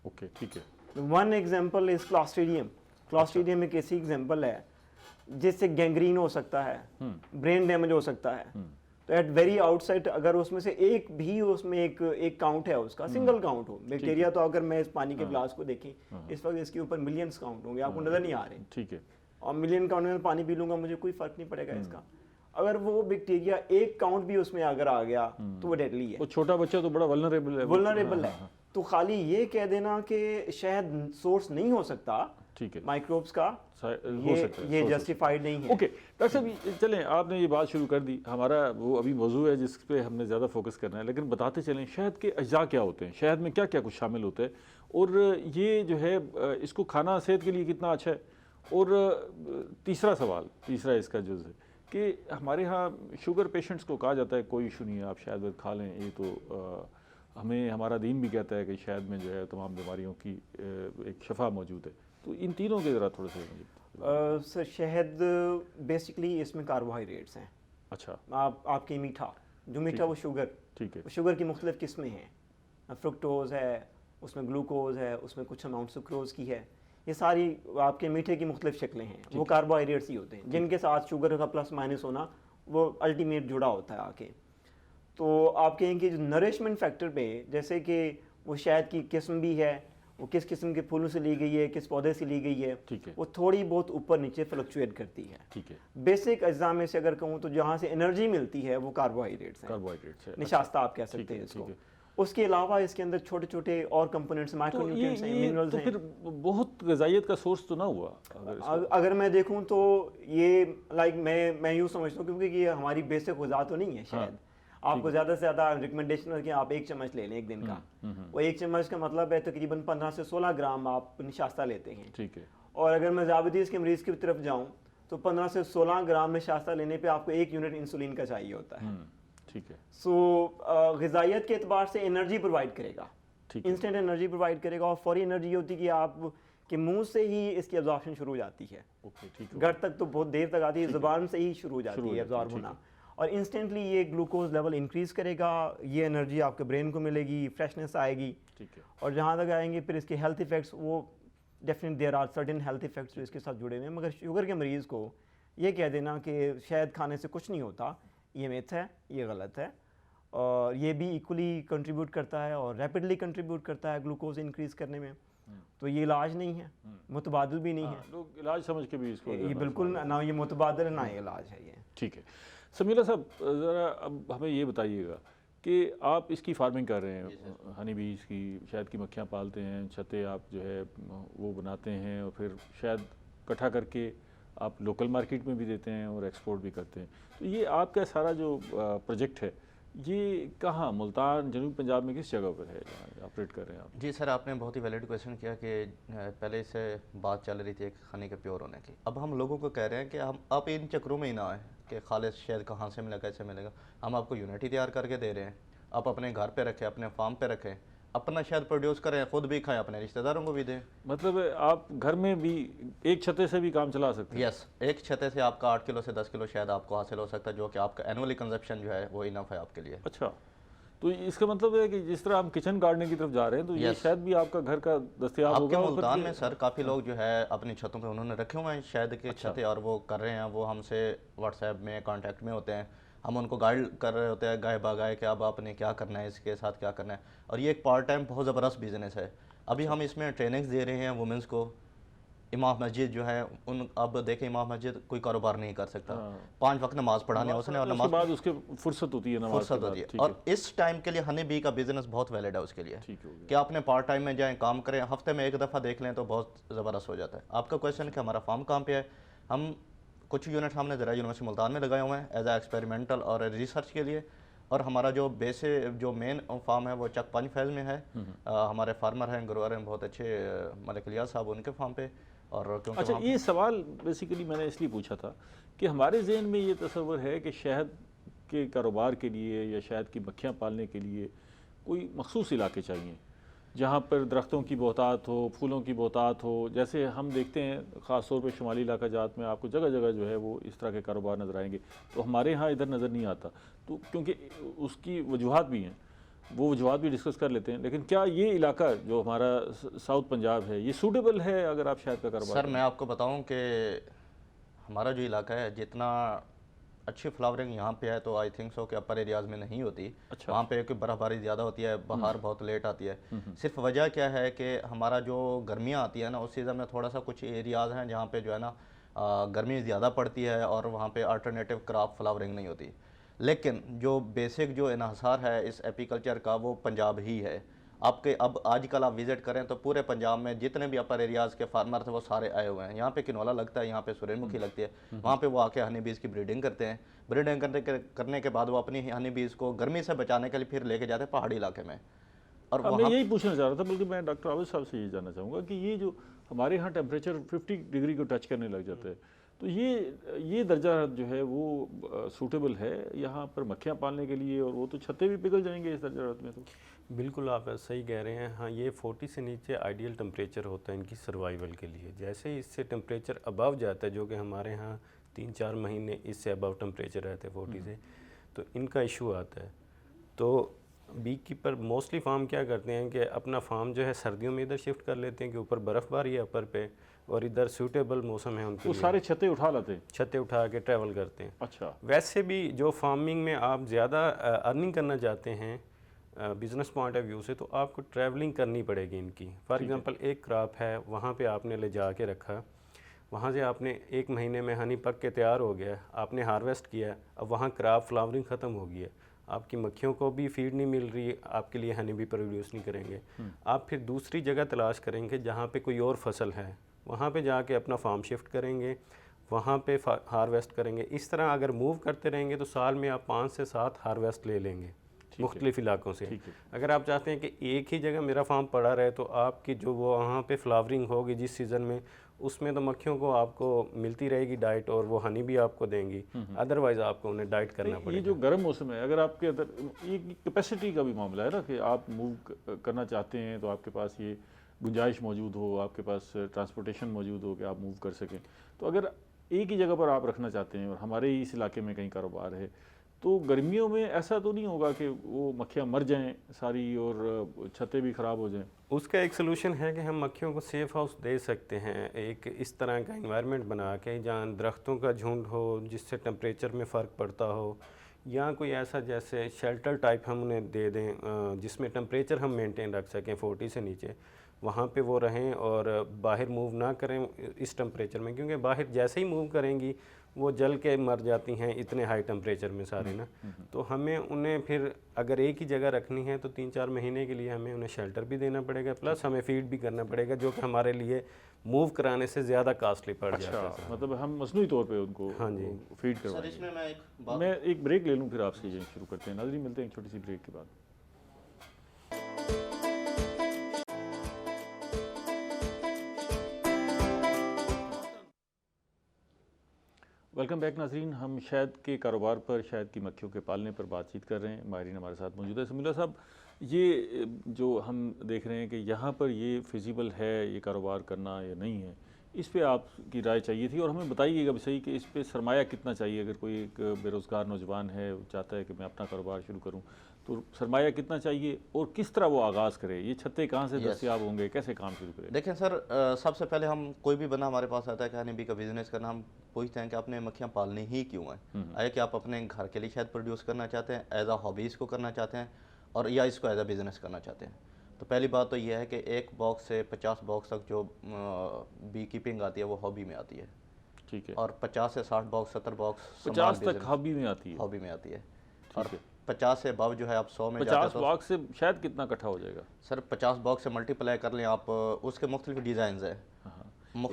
ओके, ठीक है। One example is Clostridium. Clostridium एक ऐसी एग्जांपल है जिससे गैंग्रीन हो सकता है, ब्रेन डैमेज हो सकता है। तो एट वेरी आउटसाइड अगर उसमें से एक भी उसमें एक काउंट है, उसका सिंगल काउंट हो बैक्टीरिया, तो अगर मैं इस पानी के ग्लास को देखें इस वक्त इसके ऊपर मिलियंस काउंट होंगे, आपको नजर नहीं आ रहे। ठीक है। और मिलियन काउंट में पानी पी लूंगा, मुझे कोई फर्क नहीं पड़ेगा इसका। अगर वो बैक्टीरिया एक काउंट भी उसमें अगर आ गया तो वो डेडली है। वो छोटा बच्चा तो बड़ा वल्नरेबल है। तो खाली ये कह देना कि शायद सोर्स नहीं हो सकता, ठीक है, माइक्रोब्स का, हो सकता है, ये जस्टिफाइड नहीं है। ओके डॉक्टर साहब, चलें आपने ये बात शुरू कर दी, हमारा वो अभी मौजू है जिस पे हमने ज़्यादा फोकस करना है, लेकिन बताते चलें शहद के अज्जा क्या होते हैं, शहद में क्या क्या कुछ शामिल होता है, और ये जो है इसको खाना सेहत के लिए कितना अच्छा है। और तीसरा सवाल, तीसरा इसका जुज़ है कि हमारे यहाँ शुगर पेशेंट्स को कहा जाता है कोई इशू नहीं है, आप शहद खा लें, ये तो हमें हमारा दीन भी कहता है कि शहद में जो है तमाम बीमारियों की एक शफा मौजूद है। तो इन तीनों के ज़रा थोड़ा सा सर, शहद बेसिकली इसमें कार्बोहाइड्रेट्स हैं। अच्छा, आपके मीठा जो मीठा वो शुगर, ठीक है, शुगर की मुख्तलिफ किस्में हैं। फ्रुक्टोज है, उसमें ग्लूकोज है, उसमें कुछ अमाउंट सुक्रोज की है, ये सारी आपके मीठे की मुख्तलिफ शक्लें हैं। वो कार्बोहाइड्रेट्स ही होते हैं जिनके साथ शुगर का प्लस माइनस होना वो अल्टीमेट जुड़ा होता है आके। तो आप कहेंगे जो नरिशमेंट फैक्टर पे, जैसे कि वो शहद की किस्म भी है, वो किस किस्म के फूलों से ली गई है, किस पौधे से ली गई है, ठीक है, वो थोड़ी बहुत ऊपर नीचे फ्लक्चुएट करती है। ठीक है। बेसिक अज्जा में से अगर कहूँ तो जहाँ से एनर्जी मिलती है वो कार्बोहाइड्रेट्स हैं, कार्बोहाइड्रेट्स है, निशास्ता आप कह सकते हैं इसको। उसके अलावा इसके अंदर छोटे छोटे और कंपोनेंट्स, माइक्रोन्यूट्रिएंट्स हैं, मिनरल्स हैं। फिर बहुत ग़िज़ाइयत का सोर्स तो ना हुआ अगर मैं देखूं तो ये लाइक मैं यूँ समझता हूँ, क्योंकि ये हमारी बेसिक ग़िज़ा तो नहीं है शायद। आपको ज़्यादा से ज़्यादा रिकमेंडेशन है कि आप 1 चम्मच ले लें एक दिन का। वो 1 चम्मच का मतलब है तकरीबन 15 से 16 ग्राम आप निशास्ता लेते हैं। ठीक है। और अगर मैं ज़ाबितीज़ के मरीज़ की तरफ जाऊँ तो 15 से 16 ग्राम निशास्ता लेने पे आपको 1 यूनिट इंसुलिन का चाहिए होता है। ठीक है। सो ग़िज़ाइयत के एतबार से एनर्जी प्रोवाइड करेगा, इंस्टेंट एनर्जी प्रोवाइड करेगा। और फौरी एनर्जी ये होती है कि आप के मुंह से ही इसकी एब्जॉर्प्शन शुरू हो जाती है। ओके, ठीक है। घर तक तो बहुत देर तक आती है, ज़ुबान से ही शुरू हो जाती है एब्जॉर्ब होना, और इंस्टेंटली ये ग्लूकोज लेवल इंक्रीज़ करेगा, ये एनर्जी आपके ब्रेन को मिलेगी, फ्रेशनेस आएगी। ठीक है। और जहाँ तक आएंगे फिर इसके हेल्थ इफेक्ट्स, वो definite there are certain health effects जो इसके साथ जुड़े हुए हैं। मगर शुगर के मरीज़ को ये कह देना कि शहद खाने से कुछ नहीं होता, ये मिथ है, ये गलत है। और ये भी इक्वली कंट्रीब्यूट करता है और रैपिडली कंट्रीब्यूट करता है ग्लूकोज इंक्रीज़ करने में। तो ये इलाज नहीं है, मुतबादिल भी नहीं है। लोग इलाज समझ के भी इसको, ये बिल्कुल ना ये मुतबादिल ना ये इलाज है ये। ठीक है। समीला साहब, ज़रा अब हमें ये बताइएगा कि आप इसकी फार्मिंग कर रहे हैं, हनी बीज की, शहद की मक्खियाँ पालते हैं, छतें आप जो है वो बनाते हैं, और फिर शहद इकट्ठा करके आप लोकल मार्केट में भी देते हैं और एक्सपोर्ट भी करते हैं। तो ये आपका सारा जो प्रोजेक्ट है ये कहाँ, मुल्तान, जनूबी पंजाब में किस जगह पर है जहाँ ऑपरेट कर रहे हैं आप? जी सर, आपने बहुत ही वैलिड क्वेश्चन किया कि पहले से बात चल रही थी एक हनी के प्योर होने की। अब हम लोगों को कह रहे हैं कि हम आप इन चक्रों में ही ना आए कि खालिश शहद कहाँ से मिलेगा, कैसे मिलेगा। हम आपको यूनिट ही तैयार करके दे रहे हैं, आप अपने घर पे रखें, अपने फार्म पे रखें, अपना शहद प्रोड्यूस करें, खुद भी खाएं, अपने रिश्तेदारों को भी दें। मतलब आप घर में भी एक छत्ते से भी काम चला सकते हैं? यस, एक छत्ते से आपका 8 किलो से 10 किलो शहद आपको हासिल हो सकता है, जो कि आपका एनुअली कंजप्शन जो है वो इनफ है आपके लिए। अच्छा, तो इसका मतलब है कि जिस तरह हम किचन गार्डनिंग की तरफ जा रहे हैं तो ये Yes. शहद भी आपका घर का दस्तयाब आपके होगा? और मुल्तान फिर में सर काफ़ी लोग जो है अपनी छतों पे उन्होंने रखे हुए हैं शहद के छतें, और वो कर रहे हैं, वो हमसे व्हाट्सएप में कांटेक्ट में होते हैं, हम उनको गाइड कर रहे होते हैं गाय बागाए कि अब आपने क्या करना है, इसके साथ क्या करना है। और ये एक पार्ट टाइम बहुत ज़बरदस्त बिजनेस है। अभी हम इसमें ट्रेनिंग्स दे रहे हैं वुमेंस को। इमाम मस्जिद जो है उन, अब देखें इमाम मस्जिद कोई कारोबार नहीं कर सकता, 5 वक्त नमाज पढ़ाने उसने, और उसके नमाज बाद उसके फुर्सत होती है, नमाज के फुर्सत बाद। होती है। ठीक और इस टाइम के लिए हनी बी का बिजनेस बहुत वैलिड है उसके लिए, ठीक हो गया। कि आपने पार्ट टाइम में जाएं, काम करें, हफ्ते में एक दफ़ा देख लें तो बहुत ज़बरदस्त हो जाता है। आपका क्वेश्चन कि हमारा फार्म कहाँ पे है, हम कुछ यूनिट हमने ज़रा यूनिवर्सिटी मुल्तान में लगाए हुए हैं एज ए एक्सपेरिमेंटल और रिसर्च के लिए, और हमारा जो जो मेन फार्म है वो चक पंच फैज़ में है। हमारे फार्मर हैं, ग्रोअर हैं बहुत अच्छे, मलिक लियाज साहब, उनके फार्म पे। और क्योंकि अच्छा, ये सवाल बेसिकली मैंने इसलिए पूछा था कि हमारे जहन में ये तस्वर है कि शहद के कारोबार के लिए या शहद की मक्खियाँ पालने के लिए कोई मखसूस इलाके चाहिए जहाँ पर दरख्तों की बहुतात हो, फूलों की बहुतात हो। जैसे हम देखते हैं ख़ास तौर पर शुमाली इलाका जात में आपको जगह जगह जो है वो इस तरह के कारोबार नज़र आएंगे, तो हमारे यहाँ इधर नज़र नहीं आता। तो क्योंकि उसकी वजूहात भी हैं, वो वजूहात भी डिस्कस कर लेते हैं, लेकिन क्या ये इलाका जो हमारा साउथ पंजाब है ये सूटेबल है अगर आप शहद का कारोबार सर मैं आपको बताऊं कि हमारा जो इलाका है, जितना अच्छी फ्लावरिंग यहाँ पे है तो आई थिंक सो कि अपर एरियाज़ में नहीं होती। अच्छा। वहाँ पे क्योंकि बर्फ़बारी ज़्यादा होती है, बाहर बहुत लेट आती है। सिर्फ वजह क्या है कि हमारा जो गर्मियाँ आती है ना, उस सीज़न में थोड़ा सा कुछ एरियाज़ हैं जहाँ पे जो है ना गर्मी ज़्यादा पड़ती है और वहाँ पे अल्टरनेटिव क्रॉप फ्लावरिंग नहीं होती। लेकिन जो बेसिक जो इन्हासार है इस एपीकल्चर का वो पंजाब ही है। आपके अब आजकल आप विज़िट करें तो पूरे पंजाब में जितने भी अपर एरियाज़ के फार्मर थे वो सारे आए हुए हैं। यहाँ पे किनोला लगता है, यहाँ पे सूरजमुखी लगती है, वहाँ पे वो आके हनी बीज़ की ब्रीडिंग करते हैं। ब्रीडिंग करने के बाद वो अपनी हनी बीज़ को गर्मी से बचाने के लिए फिर लेके जाते हैं पहाड़ी इलाके में। और मैं वहाँ यही पूछना चाह रहा था, बल्कि मैं डॉक्टर आबिद साहब से ये जानना चाहूँगा कि ये जो हमारे यहाँ टेम्परेचर 50 डिग्री को टच करने लग जाता है, तो ये दर्जा जो है वो सूटेबल है यहाँ पर मक्खियाँ पालने के लिए? और वो तो छत्ते भी पिघल जाएंगे इस दर्जा में। तो बिल्कुल आप सही कह रहे हैं। हाँ, ये 40 से नीचे आइडियल टेम्परेचर होता है इनकी सर्वाइवल के लिए। जैसे ही इससे टेम्परेचर अबव जाता है, जो कि हमारे यहाँ 3-4 महीने इससे अबव टेम्परेचर रहते हैं 40 से, तो इनका इशू आता है। तो बी कीपर मोस्टली फार्म क्या करते हैं कि अपना फार्म जो है सर्दियों में इधर शिफ्ट कर लेते हैं कि ऊपर बर्फ़बारी है अपर पे, और इधर सूटेबल मौसम है उनके वो लिए, सारे छत्ते उठा लाते हैं? छत्ते उठा के ट्रैवल करते हैं। अच्छा। वैसे भी जो फार्मिंग में आप ज़्यादा अर्निंग करना चाहते हैं बिज़नेस पॉइंट ऑफ व्यू से, तो आपको ट्रैवलिंग करनी पड़ेगी इनकी। फॉर एग्जांपल एक क्रॉप है, वहाँ पे आपने ले जा के रखा, वहाँ से आपने 1 महीने में हनी पक के तैयार हो गया, आपने हार्वेस्ट किया, अब वहाँ क्रॉप फ्लावरिंग ख़त्म हो गई है, आपकी मक्खियों को भी फीड नहीं मिल रही, आपके लिए हनी भी प्रोड्यूस नहीं करेंगे। आप फिर दूसरी जगह तलाश करेंगे जहाँ पे कोई और फसल है, वहाँ पे जाके अपना फार्म शिफ्ट करेंगे, वहाँ पे हार्वेस्ट करेंगे। इस तरह अगर मूव करते रहेंगे तो साल में आप 5 से 7 हार्वेस्ट ले लेंगे मुख्तलिफ इलाकों से। अगर आप चाहते हैं कि एक ही जगह मेरा फार्म पड़ा रहे, तो आपकी जो वो वहाँ पे फ्लावरिंग होगी जिस सीज़न में, उसमें तो मक्खियों को आपको मिलती रहेगी डाइट, और वो हनी भी आपको देंगी। अदरवाइज़ आपको उन्हें डाइट करना पड़ेगा। ये जो गर्म मौसम है, अगर आपके अंदर ये कैपेसिटी का भी मामला है ना, कि आप मूव करना चाहते हैं तो आपके पास ये गुंजाइश मौजूद हो, आपके पास ट्रांसपोर्टेशन मौजूद हो कि आप मूव कर सकें। तो अगर एक ही जगह पर आप रखना चाहते हैं और हमारे ही इस इलाके में कहीं कारोबार है, तो गर्मियों में ऐसा तो नहीं होगा कि वो मक्खियाँ मर जाएं सारी और छतें भी ख़राब हो जाएं? उसका एक सलूशन है कि हम मक्खियों को सेफ हाउस दे सकते हैं, एक इस तरह का इन्वायरमेंट बना के जहाँ दरख्तों का झुंड हो जिससे टेम्परेचर में फ़र्क पड़ता हो, या कोई ऐसा जैसे शेल्टर टाइप हम उन्हें दे दें जिसमें टेम्परेचर हम मेंटेन रख सकें 40 से नीचे, वहाँ पे वो रहें और बाहर मूव ना करें इस टेम्परेचर में, क्योंकि बाहर जैसे ही मूव करेंगी वो जल के मर जाती हैं इतने हाई टेम्परेचर में सारे ना। तो हमें उन्हें फिर अगर एक ही जगह रखनी है तो 3-4 महीने के लिए हमें उन्हें शेल्टर भी देना पड़ेगा, प्लस हमें फीड भी करना पड़ेगा, जो कि हमारे लिए मूव कराने से ज़्यादा कास्टली पड़ जाता है। मतलब हम मसनूई तौर पे उनको हाँ जी फीड सर करवाएंगे। इसमें मैं एक ब्रेक ले लूँ फिर आपसे ये शुरू करते हैं। नाज़रीन, मिलते हैं एक छोटी सी ब्रेक के बाद। वेलकम बैक नाज़रीन। हम शहद के कारोबार पर, शहद की मक्खियों के पालने पर बातचीत कर रहे हैं। माहिरीन हमारे साथ मौजूद है। समीला साहब, ये जो हम देख रहे हैं कि यहाँ पर ये फिजिबल है ये कारोबार करना या नहीं है, इस पे आपकी राय चाहिए थी। और हमें बताइएगा भी सही कि इस पे सरमाया कितना चाहिए। अगर कोई एक बेरोज़गार नौजवान है, वो चाहता है कि मैं अपना कारोबार शुरू करूँ, तो सरमाया कितना चाहिए और किस तरह वो आगाज़ करे, ये छत्ते कहाँ से दस्तयाब होंगे, कैसे काम शुरू करें? देखें सर, सबसे पहले हम कोई भी बंदा हमारे पास आता है कि हनी बी का बिज़नेस करना, हम पूछते हैं कि आपने मक्खियाँ पालनी ही क्यों है। आया कि आप अपने घर के लिए शायद प्रोड्यूस करना चाहते हैं, एज अ हॉबी इसको करना चाहते हैं, और या इसको एज अ बिज़नेस करना चाहते हैं। तो पहली बात तो यह है कि एक बॉक्स से 50 बॉक्स तक जो बी कीपिंग आती है वो हॉबी में आती है। ठीक है। और 50 से 60 बॉक्स 70 बॉक्स 50 तक हॉबी में आती है। हॉबी में आती है। ठीक है। 50 से अबव जो है आप 100 में 50 बॉक्स से शायद कितना इकट्ठा हो जाएगा? सर 50 बॉक्स से मल्टीप्लाई कर लें आप, उसके मुख्तलिफ डिज़ाइन है।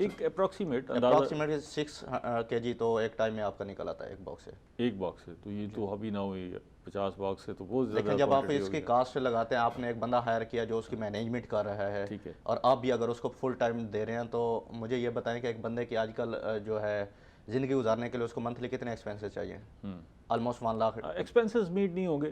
एक अप्रोक्सीमेट 6 kg तो एक टाइम में आपका निकल आता है एक बॉक्स से। एक बॉक्स से तो ये तो हॉबी ना हुई 50 बॉक्स से तो बहुत ज़्यादा। लेकिन जब आप इसकी कास्ट लगाते हैं, आपने एक बंदा हायर किया जो उसकी मैनेजमेंट कर रहा है, ठीक है, और आप भी अगर उसको फुल टाइम दे रहे हैं, तो मुझे ये बताएं कि एक बंदे की आजकल जो है ज़िंदगी गुजारने के लिए उसको मंथली कितने एक्सपेंसेस चाहिए? ऑलमोस्ट 1 लाख। एक्सपेंसेस मीट नहीं होंगे,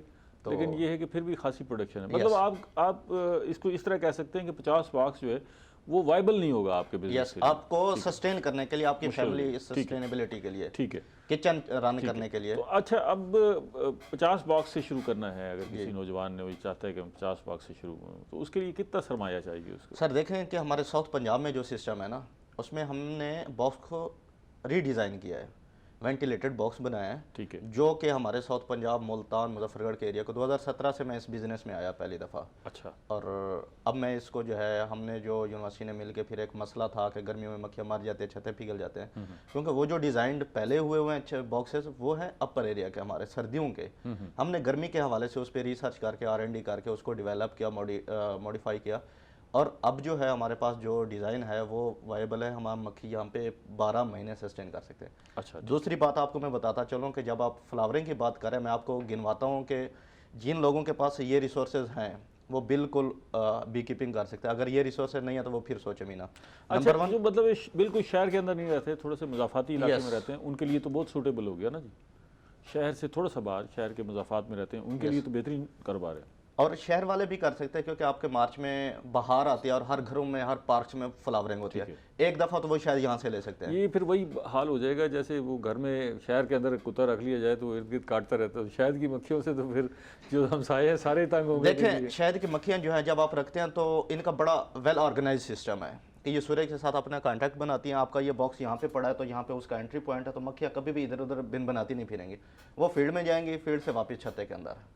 लेकिन ये है कि फिर भी खासी प्रोडक्शन है। मतलब आप इसको इस तरह कह सकते हैं कि 50 बॉक्स जो है वो वाइबल नहीं होगा आपके बिजनेस के लिए। आपको सस्टेन करने के लिए, आपकी फैमिली सस्टेनेबिलिटी के लिए, ठीक है, किचन रन करने के लिए। तो अच्छा, अब 50 बॉक्स से शुरू करना है, अगर किसी नौजवान ने वो चाहता है कि हम 50 बॉक्स से शुरू करूँ, तो उसके लिए कितना सरमाया चाहिए उसको? सर देखें कि हमारे साउथ पंजाब में जो सिस्टम है ना, उसमें हमने बॉक्स को रीडिज़ाइन किया है, वेंटिलेटेड बॉक्स बनाया है। ठीक है। जो कि हमारे साउथ पंजाब, मुल्तान, मुजफ्फरगढ़ के एरिया को 2017 से मैं इस बिज़नेस में आया पहली दफ़ा। अच्छा। और अब मैं इसको जो है, हमने जो यूनिवर्सिटी ने मिल के, फिर एक मसला था कि गर्मियों में मक्खियाँ मर जाती है, छतें पिघल जाते हैं, क्योंकि वो जो डिज़ाइन पहले हुए हैं बॉक्सेस वो हैं अपर एरिया के, हमारे सर्दियों के। हमने गर्मी के हवाले से उस पर रिसर्च करके, R&D करके उसको डेवलप किया, मॉडिफाई किया, और अब जो है हमारे पास जो डिज़ाइन है वो वायबल है। हमारा मक्खी यहाँ पे 12 महीने सस्टेन कर सकते हैं। अच्छा। दूसरी बात आपको मैं बताता चलूँ कि जब आप फ्लावरिंग की बात करें, मैं आपको गिनवाता हूँ कि जिन लोगों के पास ये रिसोर्सेज हैं वो बिल्कुल बी कीपिंग कर सकते हैं। अगर ये रिसोर्सेज नहीं है तो वो फिर सोचे मीना। नंबर 1 जो मतलब बिल्कुल शहर के अंदर नहीं रहते, थोड़े से मुज़ाफ़ाती इलाके में रहते हैं, उनके लिए तो बहुत सूटेबल हो गया ना जी। शहर से थोड़ा सा बाहर, शहर के मुज़ाफ़ात में रहते हैं, उनके लिए तो बेहतरीन कारोबार है। और शहर वाले भी कर सकते हैं, क्योंकि आपके मार्च में बाहर आती है और हर घरों में, हर पार्क्स में फ्लावरिंग होती है। एक दफ़ा तो वो शायद यहाँ से ले सकते हैं। ये फिर वही हाल हो जाएगा जैसे वो घर में, शहर के अंदर कुत्ता रख लिया जाए तो वो इर्द गिर्द काटता रहता है, तो शहद की मक्खियों से तो फिर जो हमसाए हैं सारे तंग हो गए। देखें, शहद की मक्खियाँ जो है जब आप रखते हैं तो इनका बड़ा वेल ऑर्गेनाइज सिस्टम है कि ये सूर्य के साथ अपना कांटेक्ट बनाती हैं। आपका ये बॉक्स यहाँ पे पड़ा है तो यहाँ पे उसका एंट्री पॉइंट है, तो मक्खियाँ कभी भी इधर उधर बिन बनाती नहीं फिरेंगी, वो फील्ड में जाएंगी, फील्ड से वापस छत्ते के अंदर।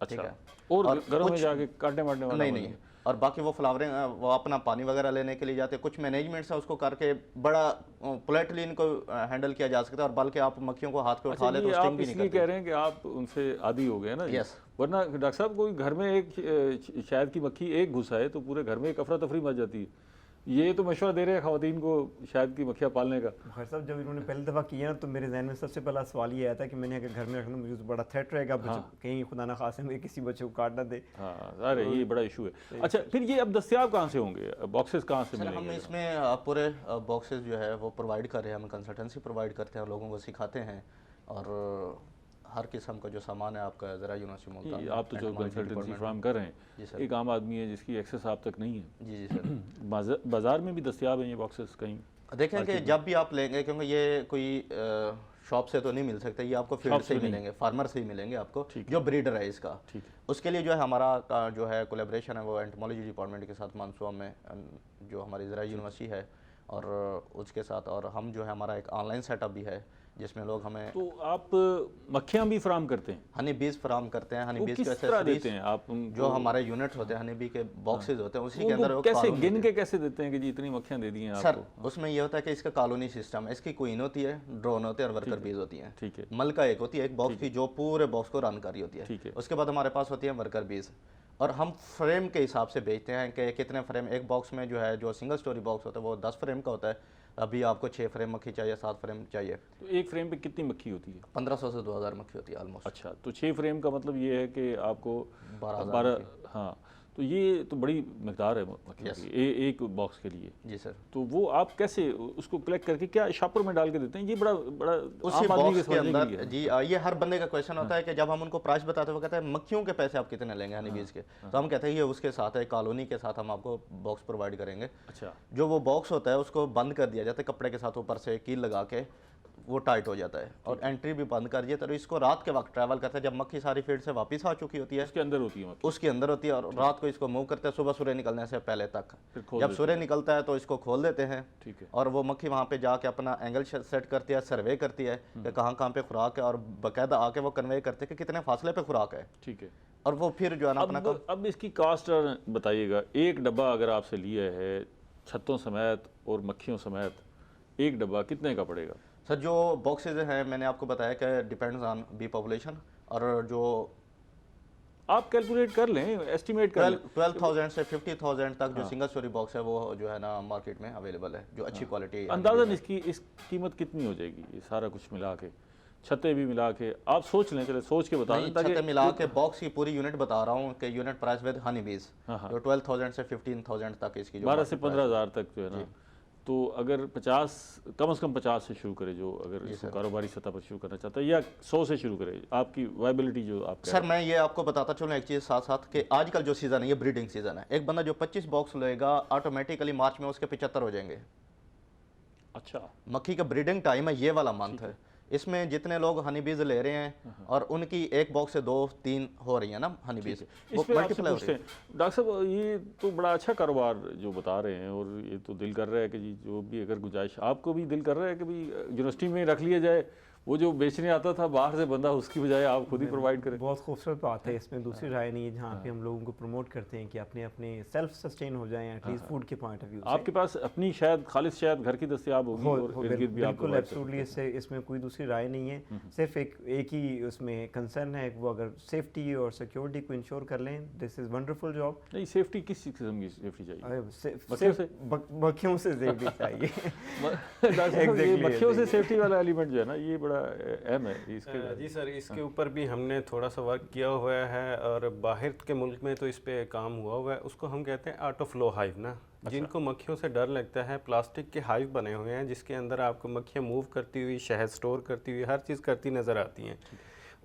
अच्छा। और घरों में जाके काटने मारने वाला नहीं। और बाकी वो फ्लावरिंग, वो अपना पानी वगैरह लेने के लिए जाते हैं। कुछ मैनेजमेंट्स है उसको करके बड़ा पोलाइटली इनको हैंडल किया जा सकता है, और बल्कि आप मक्खियों को हाथ पे उठा ले तो स्टिंग भी नहीं करती। कह रहे हैं कि आप उनसे आदी हो गए ना। यस। वरना डॉक्टर साहब कोई घर में एक शहद की मक्खी एक घुसा है तो पूरे घर में एक अफरा तफरी मच जाती है। ये तो मशवरा दे रहे हैं ख़वातीन को शहद की मक्खियाँ पालने का। खैर साहब, जब इन्होंने पहली दफ़ा किया ना तो मेरे जहन में सबसे पहला सवाल ये आया था कि मैंने अगर घर में रखना मुझे तो बड़ा थ्रेट रहेगा, कहीं खुदा ना खासे में किसी बच्चे को काट ना दे। हाँ, अरे ये बड़ा इशू है। अच्छा, फिर ये अब दस्तयाब कहाँ से होंगे, बॉक्सेस कहाँ से मिलेंगे? हम इसमें पूरे बॉक्सेस जो है वो प्रोवाइड कर रहे हैं, हम कंसल्टेंसी प्रोवाइड करते हैं, लोगों को सिखाते हैं, और हर किस्म का जो सामान है आपका ज़रा यूनिवर्सिटी मुल्तान। आप तो जो कंसल्टेंसी फ्राहम कर रहे हैं, एक आम आदमी है जिसकी एक्सेस आप तक नहीं है। जी सर। बाज़ार में भी दस्तयाब हैं ये बॉक्सेस कहीं? देखें कि जब भी आप लेंगे, क्योंकि ये कोई शॉप से तो नहीं मिल सकता, ये आपको फील्ड से ही मिलेंगे, फार्मर से ही मिलेंगे आपको, जो ब्रीडर है इसका। ठीक है। उसके लिए जो है हमारा जो है कोलैबोरेशन है वो एंटोमोलॉजी डिपार्टमेंट के साथ मंसूबा में, जो हमारी ज़रा यूनिवर्सिटी है, और उसके साथ, और हम जो है हमारा एक ऑनलाइन सेटअप भी है जिसमें लोग हमें। तो आप मक्खियाँ भी फराम करते हैं? हनी बीज फराम करते हैं। हनी बीज किस तरह देते हैं आप? जो हमारे यूनिट होते हैं, हनी बी के बॉक्सेस होते हैं, उसी के अंदर कैसे गिन के कैसे देते हैं कि जी इतनी मक्खियाँ दे दी हैं सर? उसमें ये होता है कि इसका कॉलोनी सिस्टम है, इसकी क्वीन होती है, ड्रोन होते हैं, और वर्कर बीज होती हैं। ठीक है। मलका एक होती है एक बॉक्स की जो पूरे बॉक्स को रन कर रही होती है। ठीक है। उसके बाद हमारे पास होती है वर्कर बीज, और हम फ्रेम के हिसाब से बेचते हैं कि कितने फ्रेम एक बॉक्स में जो है, जो सिंगल स्टोरी बॉक्स होता है वो 10 फ्रेम का होता है। अभी आपको 6 फ्रेम मक्खी चाहिए, 7 फ्रेम चाहिए। तो एक फ्रेम पे कितनी मक्खी होती है? 1500 से 2000 मक्खी होती है ऑलमोस्ट। अच्छा, तो 6 फ्रेम का मतलब ये है कि आपको 12,000। हाँ, तो ये तो बड़ी मकदार है मक्खियों Yes. की एक बॉक्स के लिए। जी सर। तो वो आप कैसे उसको कलेक्ट करके क्या शॉपर में डाल के देते हैं? ये बड़ा बड़ा उसी आम आदमी के बॉक्स के समझने के अंदर लिए है। जी ये हर बंदे का क्वेश्चन होता है कि जब हम उनको प्राइस बताते हैं वो कहते हैं मक्खियों के पैसे आप कितने लेंगे हनी बीज के, तो हम कहते हैं ये उसके साथ है, कॉलोनी के साथ हम आपको बॉक्स प्रोवाइड करेंगे। अच्छा, जो वो बॉक्स होता है उसको बंद कर दिया जाता है कपड़े के साथ, ऊपर से कील लगा के वो टाइट हो जाता है और एंट्री भी बंद कर दिया। तो इसको रात के वक्त ट्रैवल करते हैं जब मक्खी सारी फील्ड से वापस आ चुकी होती है, उसके अंदर होती है मक्खी। उसके अंदर होती है, और रात को इसको मूव करते हैं सुबह सूर्य निकलने से पहले तक। फिर खोल जब देते सूर्य निकलता है तो इसको खोल देते हैं ठीक है। और वो मक्खी वहाँ पे जाके अपना एंगल सेट करती है, सर्वे करती है कि कहाँ पे खुराक है, और बाकायदा आके वो कन्वे करते हैं कि कितने फासले पे खुराक है, ठीक है। और वो फिर जो है ना अपना अब इसकी कास्ट बताइएगा। एक डब्बा अगर आपसे लिया है छत्तों समेत और मक्खियों समेत, एक डब्बा कितने का पड़ेगा? सर जो बॉक्सेज हैं मैंने आपको बताया कि डिपेंड्स ऑन बी पॉपुलेशन, और जो आप कैलकुलेट कर लें, एस्टिमेट कर लें। 12,000 से 50,000 तक जो सिंगल स्टोरी बॉक्स है वो जो है ना मार्केट में अवेलेबल है, जो अच्छी क्वालिटी है। अंदाज़न इसकी कीमत कितनी हो जाएगी, ये सारा कुछ मिला के, छतें भी मिला के? आप सोच लें, चले सोच के बता दें ताकि छतें मिला के बॉक्स की पूरी यूनिट बता रहा हूँ कि यूनिट प्राइस विद हनी बीज जो 12,000 से 15,000 तक इसकी जो 12 से 15,000 तक जो है ना। तो अगर 50 कम से कम 50 से शुरू करे, जो अगर इसको कारोबारी सतह पर शुरू करना चाहता है, या 100 से शुरू करे, आपकी वायबिलिटी जो आप सर मैं ये आपको बताता चलूँ एक चीज़ साथ साथ कि आजकल जो सीज़न है ये ब्रीडिंग सीज़न है। एक बंदा जो 25 बॉक्स लेगा ऑटोमेटिकली मार्च में उसके 75 हो जाएंगे। अच्छा, मक्खी का ब्रीडिंग टाइम है, ये वाला मंथ है। इसमें जितने लोग हनी बीज ले रहे हैं और उनकी एक बॉक्स से 2-3 हो रही है ना हनी बीज, इस पे आपसे पूछते हैं डॉक्टर साहब, ये तो बड़ा अच्छा कारोबार जो बता रहे हैं, और ये तो दिल कर रहा है कि जी जो भी अगर गुंजाइश, आपको भी दिल कर रहा है कि भाई यूनिवर्सिटी में रख लिया जाए, वो जो बेचने आता था बाहर से बंदा, उसकी बजाय आप खुद ही प्रोवाइड करें। बहुत खूबसूरत बात है, इसमें दूसरी राय नहीं है, जहाँ पे हम लोगों को प्रमोट करते हैं कि अपने अपने सेल्फ सस्टेन हो जाएं एटलीस्ट फूड के पॉइंट ऑफ व्यू से। आपके पास अपनी शायद खालिश शायद घर की दस्तयाब होगी, और इर्द गिर्द भी आप बिल्कुल एब्सोल्युटली, इसमें कोई दूसरी राय नहीं है। सिर्फ एक ही उसमें कंसर्न है, वो अगर सेफ्टी और सिक्योरिटी को इंश्योर कर लें, दिस इज़ वंडरफुल जॉब। नहीं, सेफ्टी किस किस्म की सेफ्टी चाहिए? मक्खियों से सेफ्टी चाहिए। मक्खियों से सेफ्टी वाला एलिमेंट जो है ना, ये बड़ा अहम है इसके। जी सर, इसके ऊपर भी हमने थोड़ा सा वर्क किया हुआ है, और बाहर के मुल्क में तो इस पे काम हुआ हुआ है। उसको हम कहते हैं आर्ट ऑफ फ्लो हाइव ना। जिनको मक्खियों से डर लगता है, प्लास्टिक के हाइव बने हुए हैं जिसके अंदर आपको मक्खियाँ मूव करती हुई, शहद स्टोर करती हुई, हर चीज़ करती नज़र आती हैं।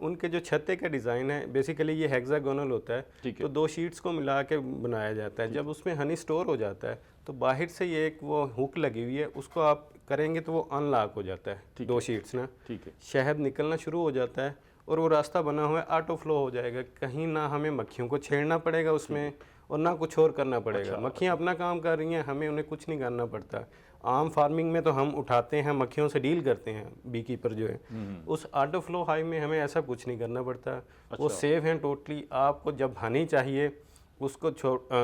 उनके जो छत्ते का डिज़ाइन है बेसिकली ये हेक्सागोनल होता है, तो 2 शीट्स को मिला के बनाया जाता है। जब उसमें हनी स्टोर हो जाता है तो बाहर से ये एक वो हुक लगी हुई है, उसको आप करेंगे तो वो अनलॉक हो जाता है, 2 शीट्स ना, ठीक है। शहद निकलना शुरू हो जाता है और वो रास्ता बना हुआ है, ऑटो फ्लो हो जाएगा। कहीं ना हमें मक्खियों को छेड़ना पड़ेगा उसमें, और ना कुछ और करना पड़ेगा। मक्खियाँ अपना काम कर रही हैं, हमें उन्हें कुछ नहीं करना पड़ता। आम फार्मिंग में तो हम उठाते हैं, मक्खियों से डील करते हैं, बी कीपर जो है। उस ऑटो फ्लो हाइव में हमें ऐसा कुछ नहीं करना पड़ता। वो सेफ हैं टोटली। आपको जब हनी चाहिए उसको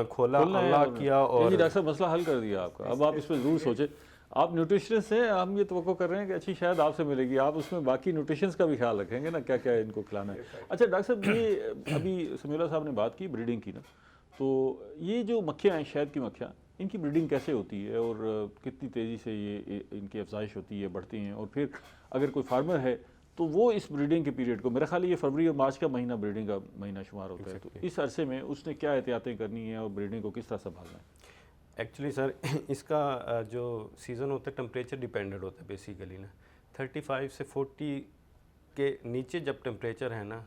खोला, अनलॉक किया, और डॉक्टर साहब मसला हल कर दिया आपका। अब आप इस पर ज़रूर सोचें। आप न्यूट्रिशनिस्ट हैं, हम ये तवक्को कर रहे हैं कि अच्छी शायद आपसे मिलेगी, आप उसमें बाकी न्यूट्रिशंस का भी ख्याल रखेंगे ना, क्या क्या इनको खिलाना है। अच्छा डॉक्टर साहब, ये अभी समीउल्लाह साहब ने बात की ब्रीडिंग की ना, तो ये जो मक्खियाँ हैं, शहद की मक्खियाँ, इनकी ब्रीडिंग कैसे होती है और कितनी तेज़ी से ये इनकी अफजाइश होती है, बढ़ती हैं? और फिर अगर कोई फार्मर है तो वो इस ब्रीडिंग के पीरियड को, मेरा ख्याल है ये फरवरी और मार्च का महीना ब्रीडिंग का महीना शुमार होता है, तो इस अरसे में उसने क्या एहतियातें करनी है और ब्रीडिंग को किस तरह संभालना है? एक्चुअली सर इसका जो सीज़न होता है टेम्परेचर डिपेंडेंट होता है बेसिकली ना। 35 से 40 के नीचे जब टेम्परेचर है ना,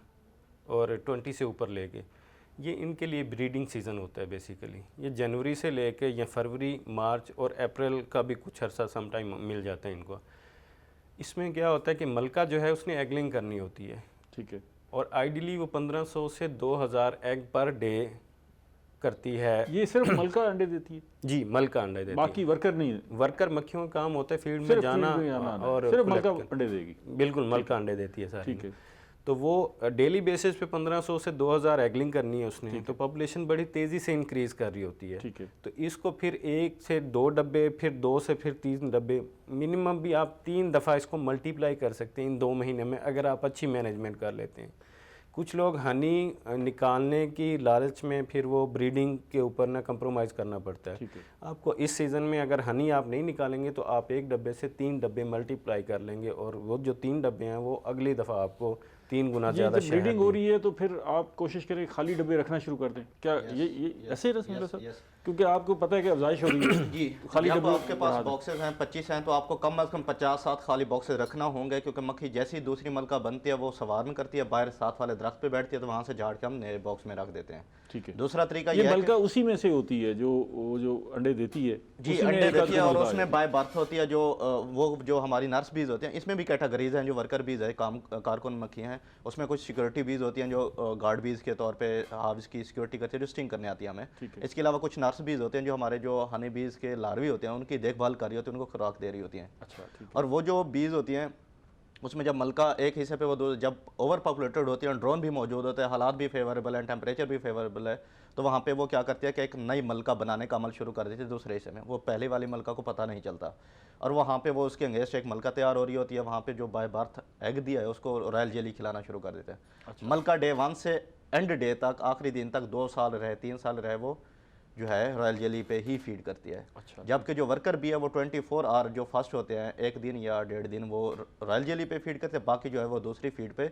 और 20 से ऊपर लेके, ये इनके लिए ब्रीडिंग सीज़न होता है बेसिकली। ये जनवरी से लेके या फरवरी, मार्च और अप्रैल का भी कुछ अर्सा समटाइम मिल जाता है इनको। इसमें क्या होता है कि मलका जो है उसने एगलिंग करनी होती है, ठीक है, और आइडियली वो 1500 से 2000 एग पर डे करती है। ये सिर्फ मलका अंडे देती है? जी, मलका अंडे देती है, बाकी वर्कर नहीं? वर्कर मक्खियों का काम होता है फील्ड में जाना और सिर्फ मलका अंडे देगी? बिल्कुल, मलका अंडे देती है सारी। ठीक है। तो वो डेली बेसिस पे 1500 से 2000 एगलिंग करनी है उसने, तो पॉपुलेशन बड़ी तेज़ी से इंक्रीज़ कर रही होती है। ठीक है। तो इसको फिर 1 से 2 डब्बे, फिर 2 से फिर 3 डब्बे, मिनिमम भी आप 3 दफ़ा इसको मल्टीप्लाई कर सकते हैं इन 2 महीने में, अगर आप अच्छी मैनेजमेंट कर लेते हैं। कुछ लोग हनी निकालने की लालच में फिर वो ब्रीडिंग के ऊपर ना कंप्रोमाइज़ करना पड़ता है। आपको इस सीज़न में अगर हनी आप नहीं निकालेंगे तो आप 1 डब्बे से 3 डब्बे मल्टीप्लाई कर लेंगे, और वो जो 3 डब्बे हैं वो अगली दफ़ा आपको 3 गुना ये ज़्यादा जब शहद ब्रीडिंग हो भी। रही है तो फिर आप कोशिश करें खाली डब्बे रखना शुरू कर दें क्या? ये ऐसे ही रस्म है सर? yes. क्योंकि आपको पता है कि अफजाइश हो रही है जी, तो खाली जब डब्बे आपके पास बॉक्सेस हैं 25 हैं तो आपको कम अज़ कम 50-60 खाली बॉक्सेस रखना होंगे, क्योंकि मक्खी जैसी दूसरी मलका बनती है वो सवारन करती है, बाहर साथ वाले दरख्त पे बैठती है, तो वहाँ से झाड़ के हम नए बॉक्स में रख देते हैं। ठीक है। दूसरा तरीका ये ये है मलका उसी में से होती है जो वो जो अंडे देती है? जी, उसी में अंडे एक आध देती है को और मलका उसमें है। बाय बर्थ होती है, जो वो जो हमारी नर्स बीज होती हैं, इसमें भी कैटेगरीज हैं, जो वर्कर बीज है, काम कारकुन मक्खियाँ हैं, उसमें कुछ सिक्योरिटी बीज होती हैं जो गार्ड बीज के तौर पे हाव्स की सिक्योरिटी करती है, जो स्टिंग करने आती है हमें। ठीक है। इसके अलावा कुछ नर्स बीज होते हैं जो हमारे जो हनी बीज के लार्वी होते हैं उनकी देखभाल कर रही होती है, उनको खुराक दे रही होती हैं। अच्छा, ठीक है। और वो जो बीज होती हैं उसमें जब मलका एक हिस्से पे वो जब ओवर पॉपुलेटेड होती है, ड्रोन भी मौजूद होते हैं, हालात भी फेवरेबल हैं, टेम्परेचर भी फेवरेबल है, तो वहाँ पे वो क्या करती है कि एक नई मलका बनाने का अमल शुरू कर देती है दूसरे हिस्से में। वो पहले वाली मलका को पता नहीं चलता और वहाँ पे वो उसके अंगेस्ट एक मलका तैयार हो रही होती है। वहाँ पे जो बाय बर्थ एग दिया है उसको रॉयल जेली खिलाना शुरू कर देते हैं। मलका डे 1 से एंड डे तक, आखिरी दिन तक 2 साल रहे 3 साल रहे, वो जो है रॉयल जेली पे ही फीड करती है। अच्छा। जबकि जो वर्कर भी है वो 24 आवर जो फर्स्ट होते हैं, एक दिन या 1.5 दिन वो रॉयल जेली पे फीड करते हैं, बाकी जो है वो दूसरी फीड पे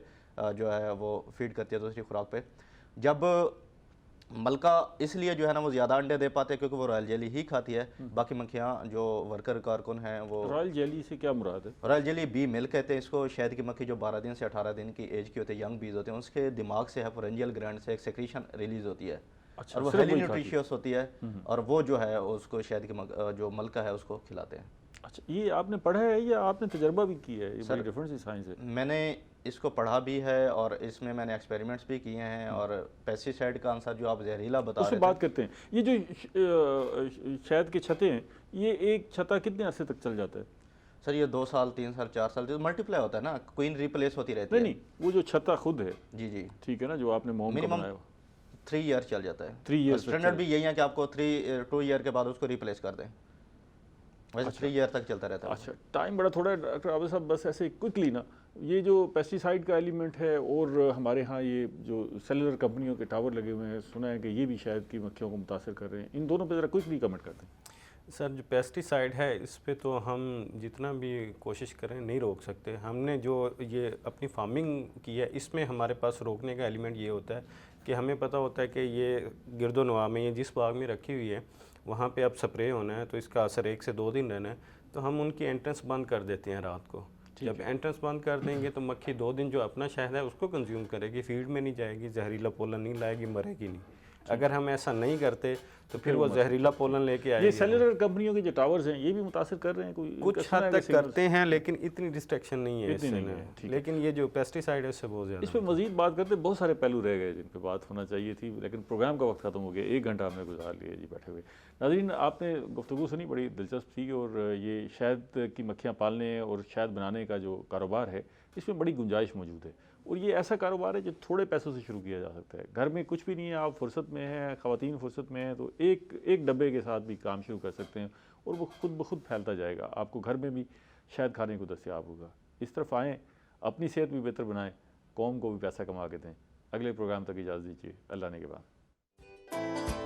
जो है वो फीड करती है दूसरी खुराक पे। जब मलका इसलिए जो है ना वो ज़्यादा अंडे दे पाते हैं क्योंकि वो रॉयल जेली ही खाती है, बाकी मक्खियाँ जो वर्कर कारकुन हैं वो रॉयल जेली से क्या मुराद है? रॉयल जेली बी मिल्क कहते हैं इसको। शहद की मक्खी जो 12 दिन से 18 दिन की एज की होती है, यंग बीज होते हैं, उसके दिमाग से है फोरेंजियल ग्लैंड से एक सेक्रीशन रिलीज होती है। अच्छा, और वो सिर्फ हाईली वही खाती है। न्यूट्रिशियस होती है और वो जो है उसको शहद की जो मलका है उसको खिलाते हैं। अच्छा, ये आपने पढ़ा है या आपने तजर्बा भी किया है? ये सर, बड़ी डिफरेंट सी साइंस है। मैंने इसको पढ़ा भी है और इसमें मैंने एक्सपेरिमेंट्स भी किए हैं। और पेस्टिसाइड का आंसर जो आप जहरीला बता उससे रहे बात करते हैं। ये जो शहद के छते हैं, ये एक छता कितने अरसे तक चल जाता है? सर ये 2 साल 3 साल 4 साल मल्टीप्लाई होता है ना, क्वीन रिप्लेस होती रहती नहीं है। नहीं, वो जो छता खुद है, जी जी, ठीक है ना, जो आपने मोम का मिनिमम बनाया हुआ, 3 ईयर चल जाता है। 3 years स्टैंडर्ड भी यही है कि आपको 2 ईयर के बाद उसको रिप्लेस कर दें, वैसे 3 ईयर तक चलता रहता है। अच्छा, टाइम बड़ा थोड़ा है डॉक्टर आबिद साहब, बस ऐसे क्विकली ना, ये जो पेस्टिसाइड का एलिमेंट है और हमारे यहाँ ये जो सेलुलर कंपनियों के टावर लगे हुए हैं, सुना है कि ये भी शायद की मक्खियों को मुतासर कर रहे हैं, इन दोनों पे ज़रा क्विकली कमेंट करते हैं। सर जो पेस्टिसाइड है इस पे तो हम जितना भी कोशिश करें नहीं रोक सकते। हमने जो ये अपनी फार्मिंग की है इसमें हमारे पास रोकने का एलिमेंट ये होता है कि हमें पता होता है कि ये गिरदोनवा में, ये जिस बाग में रखी हुई है वहाँ पे अब स्प्रे होना है, तो इसका असर 1 से 2 दिन रहना है, तो हम उनकी एंट्रेंस बंद कर देते हैं रात को। जब एंट्रेंस बंद कर देंगे तो मक्खी 2 दिन जो अपना शहद है उसको कंज्यूम करेगी, फीड में नहीं जाएगी, जहरीला पोलन नहीं लाएगी, मरेगी नहीं। अगर हम ऐसा नहीं करते तो फिर वो जहरीला पोलन लेके आएगी। ये सेलुलर कंपनियों के जो टावर्स हैं ये भी मुतासर कर रहे हैं? कोई कुछ हद तक करते हैं लेकिन इतनी डिस्ट्रैक्शन नहीं है इतनी इससे नहीं है, ना। ठीक है। लेकिन ये जो पेस्टिसाइड है इससे बहुत ज़्यादा। इस पर मजीद बात करते, बहुत सारे पहलू रह गए जिन पे बात होना चाहिए थी, लेकिन प्रोग्राम का वक्त खत्म हो गया। 1 घंटा हमने गुजार लिया जी बैठे हुए। नाज़रीन, आपने गुफ्तगू सुनी, बड़ी दिलचस्प थी। और ये शहद की मक्खियाँ पालने और शहद बनाने का जो कारोबार है इसमें बड़ी गुंजाइश मौजूद है। और ये ऐसा कारोबार है जो थोड़े पैसों से शुरू किया जा सकता है। घर में कुछ भी नहीं है, आप फुर्सत में हैं, ख़वातीन फुर्सत में हैं, तो एक डब्बे के साथ भी काम शुरू कर सकते हैं और वो खुद ब खुद फैलता जाएगा। आपको घर में भी शहद खाने को दस्तयाब होगा। इस तरफ आएँ, अपनी सेहत भी बेहतर बनाएं, कौम को भी पैसा कमा के दें। अगले प्रोग्राम तक इजाज़त दीजिए। अल्लाह ने के बाद।